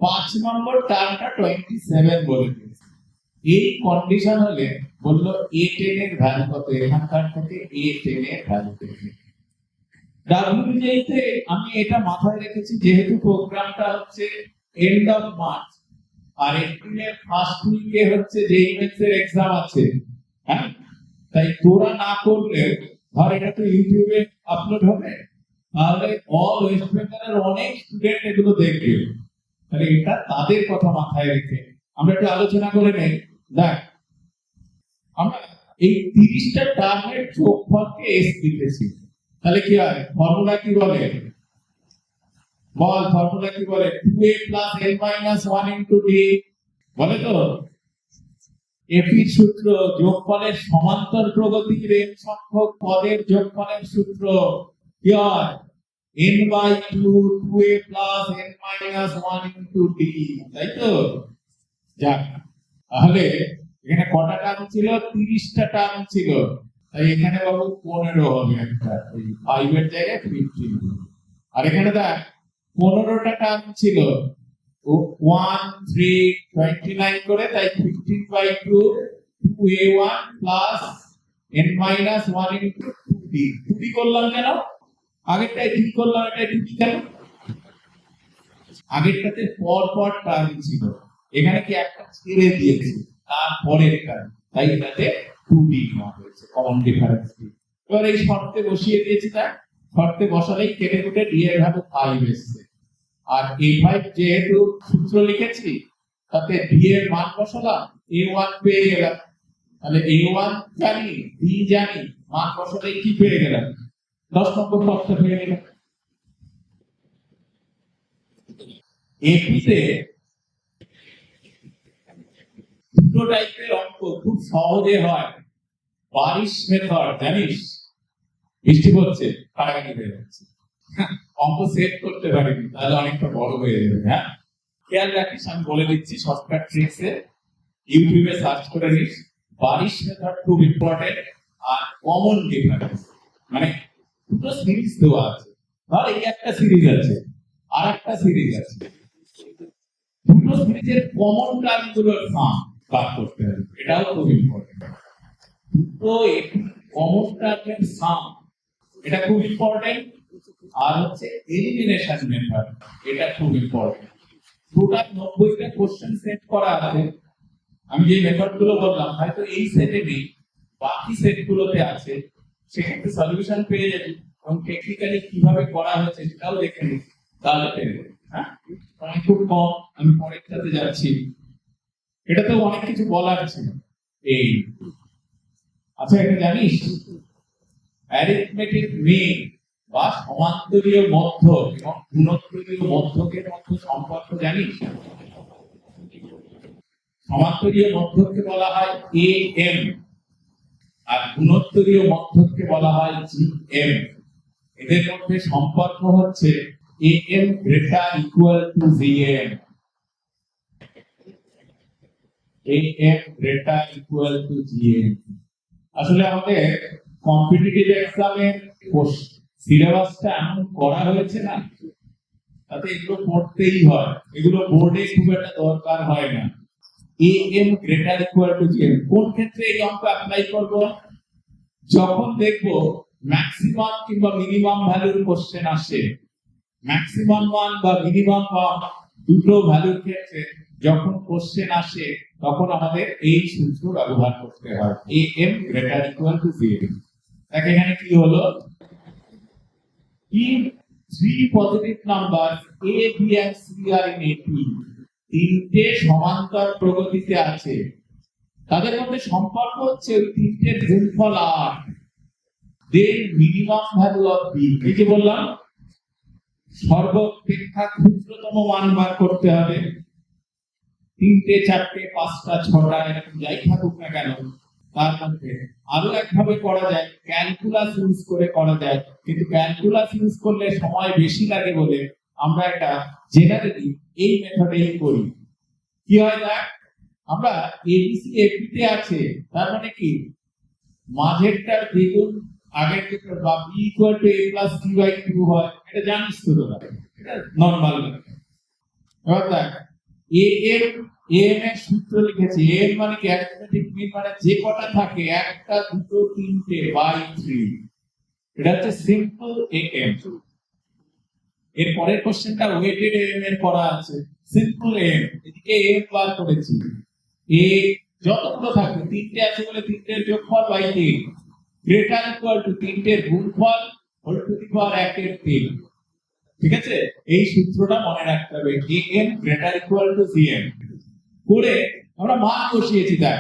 5 নম্বর টার্মটা 27 বলে দিয়েছে। এই কন্ডিশন হলে বললো A10 এর ভ্যালু কত, এখানকার থেকে A10 এর ভ্যালু দেখে। WJ তে আমি এটা মাথায় রেখেছি, যেহেতু প্রোগ্রামটা হচ্ছে এন্ড অফ মার্চ আর এপ্রিলের ফার্স্ট উইকে হচ্ছে জেই মেন্স এর এক্সাম আছে। হ্যাঁ, তাই তোরা না করলে, ধর এটা তো ইউটিউবে আপলোড হবে, তাহলে অল ওয়েস্ট বেঙ্গলের অনেক স্টুডেন্ট এগুলো দেখবে। তাহলে এটা তাদের কথা মাথায় রেখে আমরা একটু আলোচনা করে নেই। দেখ, আমরা এই 30টা টার্মের যোগফলকে এস লিখেছি, তাহলে কি হয়, ফর্মুলা কি বলে বল, ফর্মুলা কি বলে 2a plus n minus 1 into d, বলে তো এপি সূত্র, যোগফলের সমান্তর প্রগতির n সংখ্যক পদের যোগফলের সূত্র কি হয় n by 2 2a plus n minus 1 into d, তাই তো। যাক, তাহলে এখানে কটা টার্ম ছিল, 30টা টার্ম ছিল, তাই এখানে বাবু 15 হবে একটা, ওই 5 এর জায়গায় 15। আর এখানে দেখ 15টা টার্ম ছিল, 1 3 29 করে, তাই 15 by 2 2a1 plus n minus 1 into 2d। 2d করলাম কেন, আগেরটাই d করলাম, এটা 2d কেন, আগেরটাতে পর পর টার্ম ছিল, এখানে কি একটা ছেড়ে দিয়েছি তারপরের টার্ম, তাই এটাতে 2d নেওয়া হয়েছে, কমন ডিফারেন্স। এবার এই শর্তে বসিয়ে দিয়েছি, তাই শর্তে বসালেই কেটে কুটে d এর ভ্যালু 5 এসেছে। আর a5 যেহেতু সূত্র লিখেছি, তাতে d এর মান বসালাম, a1 পেয়ে গেলাম, তাহলে a1 জানি, d জানি, মান বসালেই কি পেয়ে গেলাম 10 নম্বর পদটা পেয়ে গেলাম। এপিতে দুটো টাইপের অঙ্ক খুব সহজে হয়, বারিশ মেথড, জানিস বৃষ্টি পড়ছে কাটাকাটি হয়ে যাচ্ছে, অঙ্ক সেট করতে পারিনি, তাহলে অনেকটা বড় হয়ে যাবে। হ্যাঁ, খেয়াল রাখিস, আমি বলে দিচ্ছি শর্টকাট ট্রিক্সে, ইউটিউবে সার্চ করে নিস, বারিশ মেথড খুব ইম্পর্টেন্ট। আর কমন ডিফারেন্স, মানে দুটো সিরিজ দেওয়া আছে, ধর এই একটা সিরিজ আছে আর একটা সিরিজ আছে, দুটো সিরিজের কমন টার্ম গুলোর সাম বার করতে হবে, এটাও খুব ইম্পর্টেন্ট। দুটো কমন টার্মের সাম, এটা খুব ইম্পর্টেন্ট। আর হচ্ছে এলিমিনেশন মেথড, এটা খুব ইম্পর্টেন্ট। টোটাল 90টা কোশ্চেন সেট করা আছে, আমি যে মেথড গুলো বললাম হয়তো এই সেটে নেই, বাকি সেট গুলোতে আছে, সেক্ষেত্রে সলিউশন পেয়ে যাবে এবং টেকনিক্যালি কিভাবে করা হয়েছে সেটাও দেখে নিই, তাহলে পেয়ে যাবে। হ্যাঁ, অনেক খুব কম, আমি পরেরটাতে যাচ্ছি, এটাতেও অনেক কিছু বলার ছিল। এই আচ্ছা, এটা জানিস অ্যারিথমেটিক মিন বা সমান্তরীয় মধ্যক এবং গুণোত্তরীয় মধ্যকের মধ্যে সম্পর্ক জানিস? সমান্তরীয় মধ্যককে বলা হয় AM আর গুণোত্তরীয় মধ্যককে বলা হয় GM। এদের মধ্যে সম্পর্ক হচ্ছে AM greater equal to GM। AM greater equal to GM। আসলে আমাদের কম্পিটিটিভ এক্সামের সিলেবাসটা এমন করা হয়েছে না, তাতে এগুলো পড়তেই হয়, এগুলো বোর্ডে খুব একটা দরকার হয় না। AM greater equal to GM কোন ক্ষেত্রে এই অঙ্ক অ্যাপ্লাই করব? যখন দেখব ম্যাক্সিমাম কিংবা মিনিমাম ভ্যালুর কোশ্চেন আসে, ম্যাক্সিমাম মান বা মিনিমাম মান দুটো ভ্যালুর ক্ষেত্রে যখন কোশ্চেন আসে, তখন আমাদের এই সূত্র ব্যবহার করতে হয়, AM greater equal to GM। দেখ এখানে কি হলো, if three positive numbers A, B and C are in AP, তিনটে সমান্তর প্রগতিতে আছে, তাদের মধ্যে সম্পর্ক হচ্ছে ওই তিনটের গুণফল 8, then minimum value of B। এই যে বললাম সর্বাপেক্ষা ক্ষুদ্রতম মান বার করতে হবে, তিনটে চারটে পাঁচটা ছটা এরকম যাই থাকুক না কেন, তার মধ্যে আরো একভাবে করা যায়, ক্যালকুলাস ইউজ করে করা যায়, কিন্তু ক্যালকুলাস ইউজ করলে সময় বেশি লাগে বলে আমরা এটা জেনারেলি এই মেথডেই করি। কি হয় দেখ, আমরা ABC AP তে আছে, তার মানে কি মাঝেরটার দ্বিগুণ আগের ক্ষেত্রে বা B equal to A plus C by 2 হয়, এটা জানিস তো তোরা, এটা নরমাল। এবার দেখ AM এর সূত্র লিখেছি, AM মানে কি অ্যারিথমেটিক মিন, মানে যে কটা থাকে একটা দুটো তিনটে বাই 3, এটা হচ্ছে সিম্পল AM। এর পরের কোশ্চেনটা ওয়েটেড AM এর করা আছে, সিম্পল AM, এদিকে AM বার করেছি, A যতগুলো থাকে তিনটে আছে বলে তিনটের যোগফল বাই 3 গ্রেটার ইকুয়াল টু তিনটের গুণফল হোল টু দি পাওয়ার 1 এর 3। ঠিক আছে, এই সূত্রটা মনে রাখতে হবে, AM greater equal to GM করে আমরা মান বসিয়েছি। দেখ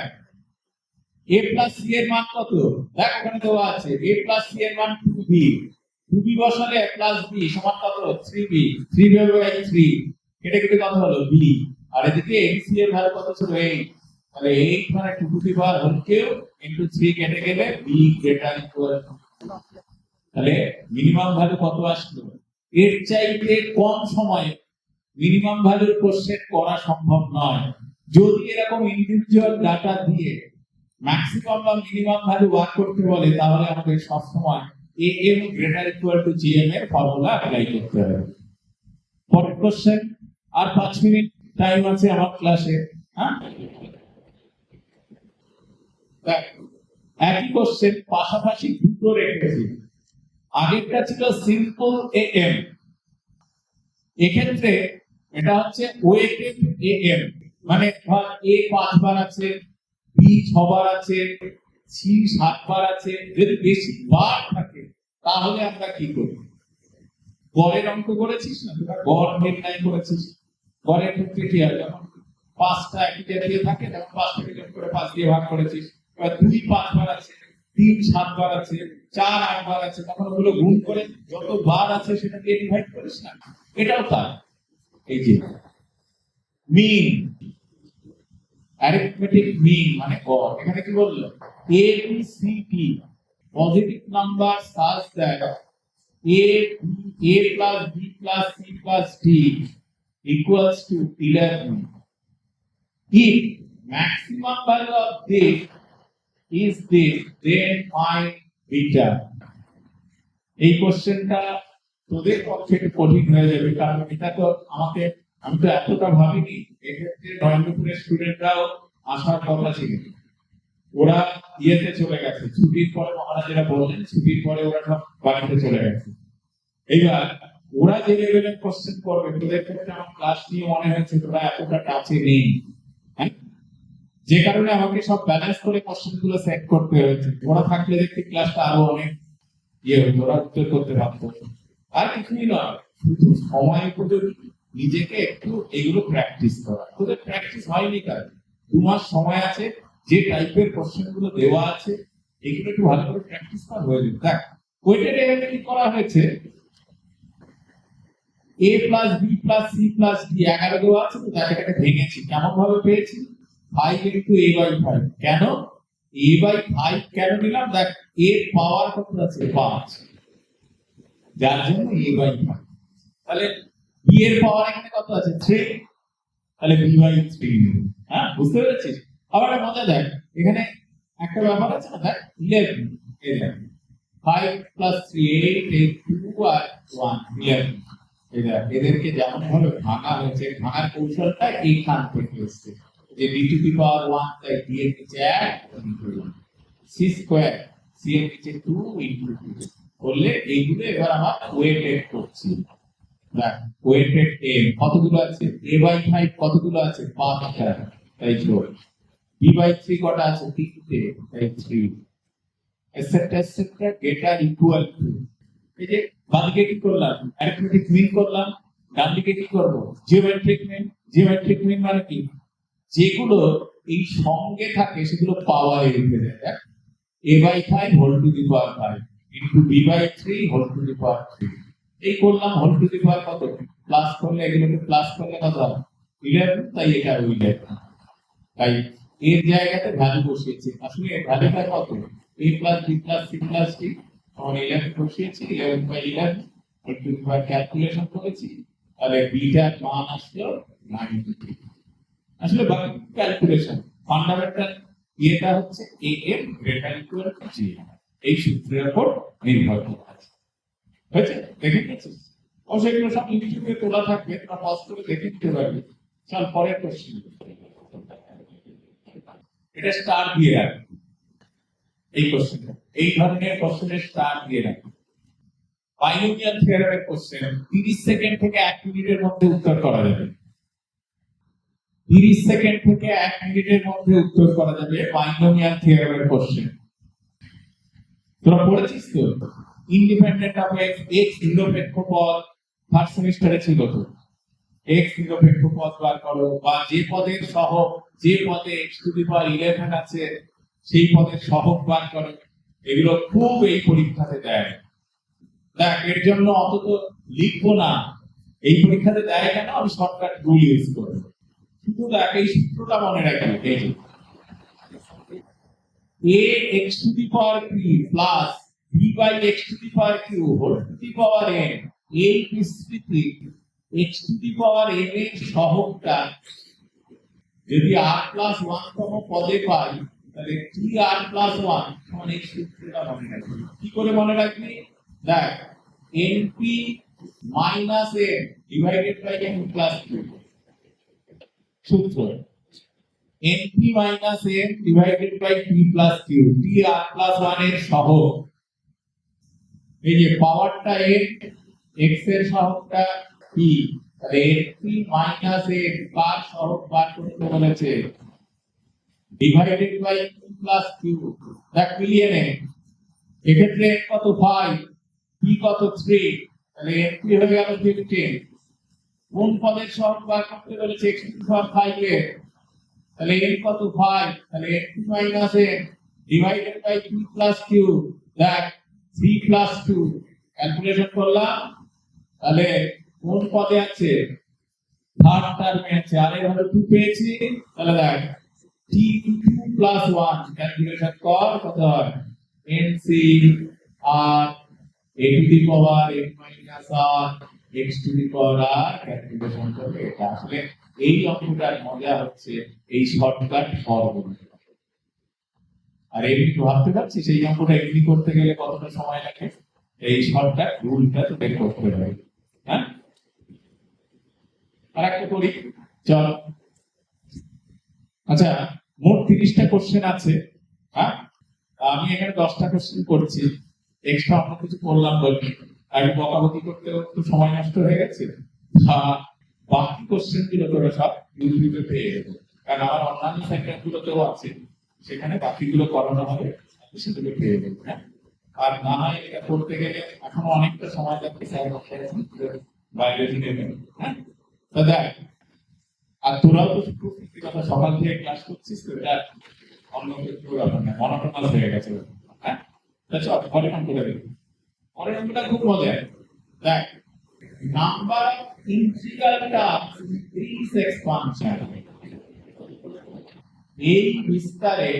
A প্লাস C এর মান কত, দেখ ওখানে দেওয়া আছে A প্লাস C এর মান 2B, 2B বসালে A প্লাস B সমান কত 3B, 3B বাই 3 কেটে কেটে কত হলো B, আর এদিকে MC এর ভ্যালু কত ছিল 8, তাহলে 8 মানে 2 to the power whole cube into 3 কেটে গেলে B গ্রেটার ইকুয়াল, তাহলে মিনিমাম ভ্যালু কত আসলো? এর চাইতে কম সময়ে মিনিমাম ভ্যালুর কোশ্চেন করা সম্ভব নয়। যদি এরকম ইন্ডিভিজুয়াল ডাটা দিয়ে ম্যাক্সিমাম বা মিনিমাম ভ্যালু বার করতে বলে, তাহলে আমাদের সবসময় AM greater equal to GM এর ফর্মুলা অ্যাপ্লাই করতে হবে। পরের কোশ্চেন, আর 5 মিনিট টাইম আছে আমার ক্লাসে। হ্যাঁ, একই কোশ্চেন পাশাপাশি দুটো রেখেছি, আগেরটা ছিল সিম্পল AM, এক্ষেত্রে এটা হচ্ছে ওয়েটেড AM, মানে ধর A 5 বার আছে, B 6 বার আছে, C 7 বার আছে, যদি বেশি বার থাকে তাহলে আমরা কি করি? গড়ের অঙ্ক করেছিস না, তোরা গড় নির্ণয় করেছিস, গড়ের ক্ষেত্রে কি হয়, যখন 5টা একই জায়গায় থাকে তখন 5টাকে যোগ করে 5 দিয়ে ভাগ করেছিস, এবার 2 5 বার আছে, 3 7 বার আছে, 4 8 বার আছে, তখন ওগুলো গুণ করে যত বার আছে সেটা দিয়ে ডিভাইড করিস না, এটাও তাই। এই যে মিন, অ্যারিথমেটিক মিন মানে গড়, এখানে কি বললো A B C D positive number such that A plus B plus C plus D equals to 11 if maximum value of this is this, then find beta। এই কোশ্চেনটা তোদের পক্ষে একটু কঠিন হয়ে যাবে, কারণ এটা তো আমি তো এতটা ভাবিনি, এক্ষেত্রে নয়নপুরের স্টুডেন্টরাও আসার কথা ছিল, ওরা ইয়েতে চলে গেছে, ছুটির পরে মহারাজেরা বললেন ছুটির পরে ওরা সব বাড়িতে চলে গেছে। এইবার ওরা যে লেভেলের কোশ্চেন করবে, তোদের ক্ষেত্রে আমার ক্লাস নিয়ে মনে হয়েছে তোরা এতটা টাচে নেই, হ্যাঁ, যে কারণে আমাকে সব ব্যালেন্স করে কোশ্চেন গুলো সেট করতে হয়েছে। ওরা থাকলে দেখতে ক্লাসটা আরো অনেক হতো, ওরা উত্তর করতে পারতো। আর কিছুই নয়, শুধু সময় উপযোগী নিজেকে একটু এগুলো প্র্যাকটিস করা। তোদের প্র্যাকটিস হয়নি, কাজ 2 মাস সময় আছে, যে টাইপের কোশ্চেন গুলো দেওয়া আছে এগুলো একটু ভালো করে প্র্যাকটিস করা হয়ে যাবে। দেখ ওয়েটেড এরিয়া কি করা হয়েছে, a plus b plus c plus d 11 দেওয়া আছে, তো তাকে এটাকে ভেঙেছি, কেমন ভাবে পেয়েছি 5 ইনটু a বাই 5। কেন a বাই 5 কেন নিলাম, দেখ এর পাওয়ার কত আছে 5, যার জন্য a বাই 5। তাহলে b এর পাওয়ার এখানে কত আছে 3, তাহলে b বাই 3। হ্যাঁ, বুঝতে পেরেছিস? আবার একটা মজা দেখ, এখানে একটা ব্যাপার আছে না, দেখ 11 এই দেখ 5 প্লাস 3 8 8 2 আর 1 11। এদেরকে যেমন ভাবে ভাঙা হয়েছে, ভাঙার কৌশলটা এইখান থেকে এসেছে, যে d টু দি পাওয়ার 1 তাই d এর নিচে 1 c স্কয়ার, c এর নিচে 2 ইনটু 2 করলে এইগুলো এবার আমার ওয়েটেড করছি। দেখ ওয়েটেড m কতগুলো আছে, a বাই 5 কতগুলো আছে 5টা, তাই 4, b বাই 3 কটা আছে 3টে, তাই 3, এটসেট্রা এটসেট্রা গেটার ইকুয়াল টু। এই যে বাদিকে কি করলাম, অ্যারিথমেটিক মিন করলাম, ডান দিকে কি করব জিওমেট্রিক মিন। জিওমেট্রিক মিন মানে কি, যেগুলো এই সঙ্গে থাকে সেগুলো পাওয়ারে লিখে দেয়। দেখ a by 5 whole to the power 5 into b by 3 whole to the power 3, এই করলাম হোল টু দি পাওয়ার কত, প্লাস করলে এগুলোকে প্লাস করলে কত হবে 11, তাই এটা 11। তাই এর জায়গাতে ভ্যালু বসিয়েছি, আসলে এর ভ্যালুটা কত a plus b plus c plus d তখন 11 বসিয়েছি, 11 বাই 11 একটু ক্যালকুলেশন করেছি, তাহলে বিটার মান আসলো 93। আসলে বাকি ক্যালকুলেশন ফান্ডামেন্টাল এটা হচ্ছে am greater equal to g, এই সূত্রের উপর নির্ভর করে আছে। হয়েছে, দেখে নিয়েছিস? অবশ্যই এগুলো সব ইউটিউবে তোলা থাকবে, তোরা পজ করে দেখে নিতে পারবি। চল পরের কোশ্চেন, এটা স্টার দিয়ে রাখবি এই কোশ্চেনটা, এই ধরনের কোশ্চেনের স্টার দিয়ে রাখবি। বাইনোমিয়াল থিওরেমের কোশ্চেন 30 সেকেন্ড থেকে 1 মিনিটের মধ্যে উত্তর করা যাবে। 30 সেকেন্ড থেকে 1 মিনিটের মধ্যে উত্তর করা যাবে বাইনোমিয়াল থিওরেমের কোশ্চেন। তোরা পড়েছিস তো ইন্ডিপেন্ডেন্ট অফ x নিরপেক্ষ পদ, ফার্স্ট সেমিস্টারে ছিল তো, x নিরপেক্ষ পদ বার করো, বা যে পদের সহগ, যে পদে x টু দি পাওয়ার 11 আছে সেই পদের সহগ বার করো। এগুলো খুব এই পরীক্ষাতে দেয়। দেখ এর জন্য অত তো লিখবো না, এই পরীক্ষাতে দেয় কেন, আমি শর্টকাট রুল ইউজ করব। শুধু দেখ এই সূত্রটা মনে রাখবি, এই যে a x to the power p plus b by x to the power q whole to the power n, এই বিস্তৃতি x to the power n এর সহগটা যদি r plus 1 তম পদে পাই, তাহলে 3r plus 1 সমান এই সূত্রটা মনে রাখবি। কি করে মনে রাখবি, দেখ np minus n divided by n plus q, সূত্র np minus n divided by p plus q, tr plus 1 এর সহগ, এই যে পাওয়ারটা n, x এর সহগটা p, তাহলে np minus n কার সহগ বার করতে বলেছে, divided by p plus q। দেখ মিলিয়ে নে, এক্ষেত্রে n কত 5, p কত 3, তাহলে np হয়ে গেল 15। কোন পদের সহগ বার করতে বলেছে x to the power 5 এর, তাহলে n কত 5, তাহলে np minus n divided by p plus q, দেখ 3 plus 2 ক্যালকুলেশন করলাম, তাহলে কোন পদে আছে থার্ড টার্মে আছে, আর এর ভ্যালু 2 পেয়েছি, তাহলে দেখ t 2 plus 1 ক্যালকুলেশন কর কত হয় nc r a to the power n minus r x to the power r calculation করবে। এটা আসলে এই অঙ্কটার মজা হচ্ছে এই শর্টকাট ফর্মুলা। আর এমনি ভাবতে পারছিস এই অঙ্কটা এমনি করতে গেলে কতটা সময় লাগে, এই শর্টকাট রুলটা তো বের করতে হবে। হ্যাঁ, আর একটা করি চল। আচ্ছা, মোট 30টা কোশ্চেন আছে। হ্যাঁ, আমি এখানে 10টা কোশ্চেন করছি, এক্সট্রা অন্য কিছু করলাম বলি, আর বকাবকি করতে একটু সময় নষ্ট হয়ে গেছে। বাকি কোশ্চেন গুলো তোরা সব ইউটিউবে পেয়ে যাবে, কারণ আমার অন্যান্য সেন্টার গুলোতেও আছে, সেখানে বাকিগুলো করানো হবে, সেগুলো পেয়ে যাবে। হ্যাঁ, আর না হয় এটা করতে গেলে এখনো অনেকটা সময় লাগবে, বাইরে থেকে। হ্যাঁ, তো দেখ, আর তোরাও তো খুব কথা সকাল থেকে ক্লাস করছিস তো, এটা অন্য কিছু ব্যাপার না, মনোটোনাস হয়ে গেছে। হ্যাঁ, চল পরে করে দেবো। পরের অঙ্কটা খুব মজার। দেখ, number of integral terms increase expansion. এই বিস্তারে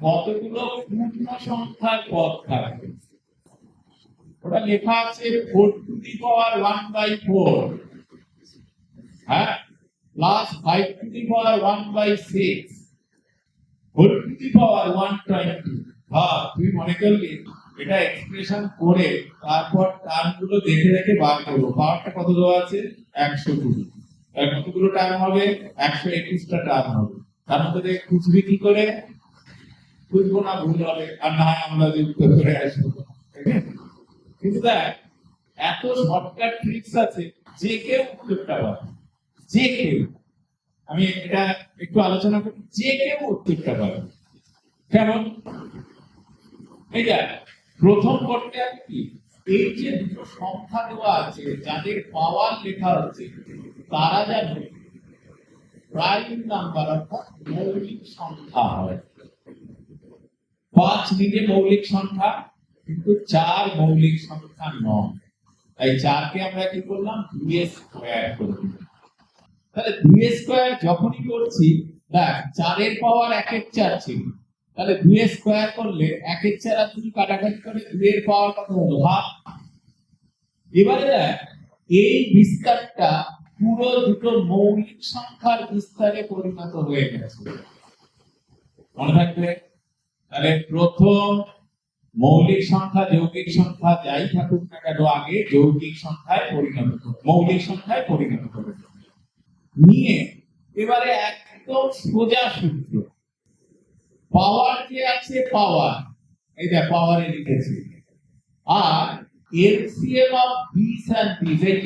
কতগুলো পূর্ণ সংখ্যার পদ থাকবে? ওটা লেখা আছে 4 টু দি পাওয়ার 1/4, হ্যাঁ, plus 5 to the power 1/6, 4 to the power 120। হ্যাঁ, তুই মনে করলি এটা এক্সপ্রেশন করে তারপর টার্মগুলো দেখে দেখে বার করবো। পাওয়ারটা কত দেওয়া আছে? 120। আর কতগুলো টার্ম হবে? 121টা টার্ম হবে। তার মধ্যে খুঁজবি কি করে? খুঁজবো না, ভুল হবে, আর না হয় আমরা যে উত্তর করে আসবো। কিন্তু দেখ, এত শর্টকাট ট্রিক্স আছে, যে কেউ উত্তরটা পাবে, যে কেউ। আমি এটা একটু আলোচনা করি, যে কেউ উত্তরটা পাবে। কেমন? এই দেখ, প্রথম করতে হবে কি, এই যে দুটো সংখ্যা দেওয়া আছে যাদের পাওয়ার লেখা হচ্ছে, তারা যেন প্রাইম নাম্বার অর্থাৎ মৌলিক সংখ্যা হয়। 5 নিজে মৌলিক সংখ্যা, কিন্তু 4 মৌলিক সংখ্যা নয়। তাই 4 কে আমরা কি করলাম? 2 স্কয়ার করে দিলাম। তাহলে 2 স্কয়ার যখনই করছি, দেখ 4 এর পাওয়ার 1 এর 4 ছিল, তাহলে 2 স্কয়ার করলে 1 এর 4 আর 2 কাটাকাটি করে 2 এর পাওয়ার কত হলো? হাফ। এবারে দেখ, এই বিস্তারটা পুরো দুটো মৌলিক সংখ্যার বিস্তারে পরিণত হয়ে গেছে। মনে থাকবে? তাহলে প্রথম মৌলিক সংখ্যা, যৌগিক সংখ্যা যাই থাকুক না কেন, আগে যৌগিক সংখ্যায় পরিণত করে, মৌলিক সংখ্যায় পরিণত করে নিয়ে এবারে একদম সোজা সূত্র, পাওয়ার যে আছে পাওয়ার, এই দেখ পাওয়ারে লিখেছি, আর এলসিএম অফ বিস এন্ড বিস, এই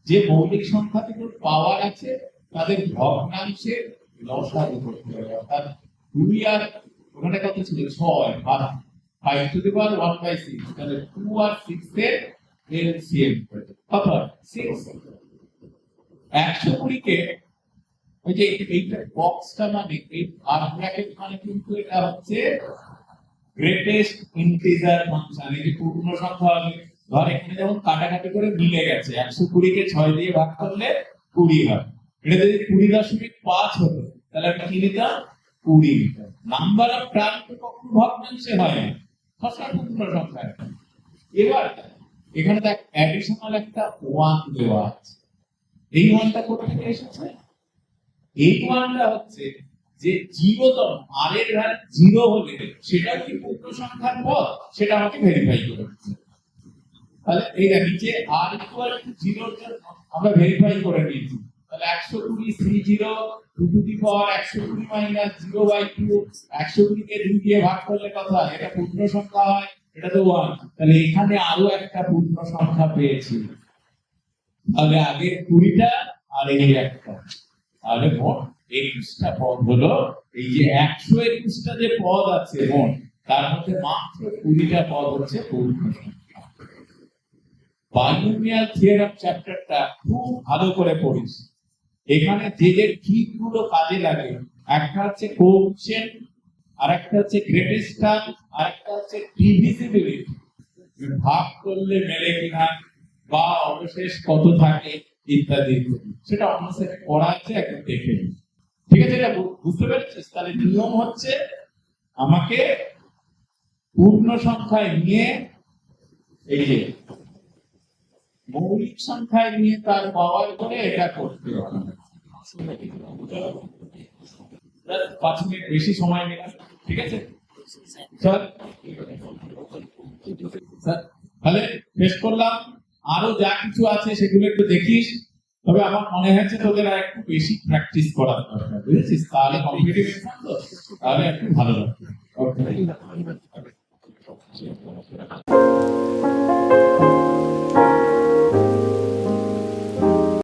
যে মৌলিক সংখ্যাগুলোর পাওয়ার আছে তাদের ভগ্নাংশের লসাগু করতে হবে। অর্থাৎ 2 আর ওখানে কত ছিল? 6 আর 5 টু দি পাওয়ার 1/6, তাহলে 2 আর 6 এর এলসিএম কত? 6। 120 কে ওই যে এইটা বক্সটা, মানে এই আর ব্র্যাকেট, মানে কিন্তু এটা হচ্ছে গ্রেটেস্ট ইন্টিজার ফাংশন। এই যে পূর্ণ সংখ্যা হবে, ধর এখানে যেমন কাটাকাটি করে মিলে গেছে, 120 কে 6 দিয়ে ভাগ করলে 20 হয়। এটা যদি 20.5 হতো, তাহলে আমি কি নিতাম? 20 নিতাম। নাম্বার অফ টার্ম তো কখনো ভগ্নাংশে হয় না, সবসময় পূর্ণ সংখ্যা। এবার এখানে দেখ অ্যাডিশনাল একটা 1 দেওয়া আছে। এই 1টা কোথা থেকে এসেছে? এই 1টা হচ্ছে যে 0তম আর এর ভ্যালু 0 হলে সেটা কি পূর্ণ সংখ্যার পদ, সেটা আমাকে ভেরিফাই করতে হবে। তাহলে এই দেখ, নিচে r ইকুয়াল টু 0 এর জন্য আমরা ভেরিফাই করে নিয়েছি। তাহলে 120 30 2 টু দি পাওয়ার 120 মাইনাস 0/2, 120 কে 2 দিয়ে ভাগ করলে কত হয়? এটা পূর্ণ সংখ্যা হয়, এটা তো 1। তাহলে এখানে আরো একটা পূর্ণ সংখ্যা পেয়েছি। তাহলে আগে 20টা আর এই একটা, তাহলে মোট 21টা পদ হলো। এই যে 121টা যে পদ আছে মোট, তার মধ্যে মাত্র 20টা পদ হচ্ছে পূর্ণ সংখ্যা। বাইনোমিয়াল থিওরেম চ্যাপ্টারটা খুব ভালো করে পড়িস। এখানে যে যে ঠিকগুলো কাজে লাগে, একটা হচ্ছে কোএফিশিয়েন্ট, আর একটা হচ্ছে গ্রেটেস্ট টার্ম, আর একটা হচ্ছে ডিভিজিবিলিটি, ভাগ করলে মেলে কিনা বা অবশেষ কত থাকে ইত্যাদি, সেটা অন্য সেটে পড়া আছে, একদম দেখে নিন। ঠিক আছে? এটা বুঝতে পেরেছিস? তাহলে নিয়ম হচ্ছে আমাকে পূর্ণ সংখ্যায় নিয়ে এই যে মৌলিক সংখ্যায় নিয়ে তার পাওয়ার করে এটা করতে হবে। 5 মিনিট বেশি সময় নিলাম, ঠিক আছে স্যার? তাহলে শেষ করলাম। আরো যা কিছু আছে সেগুলো একটু দেখিস, তবে আমার মনে হচ্ছে তোদের আর একটু বেশি প্র্যাকটিস করার দরকার, বুঝেছিস? তাহলে কম্পিটিটিভ এক্সাম তো, তাহলে একটু ভালো লাগবে। ওকে।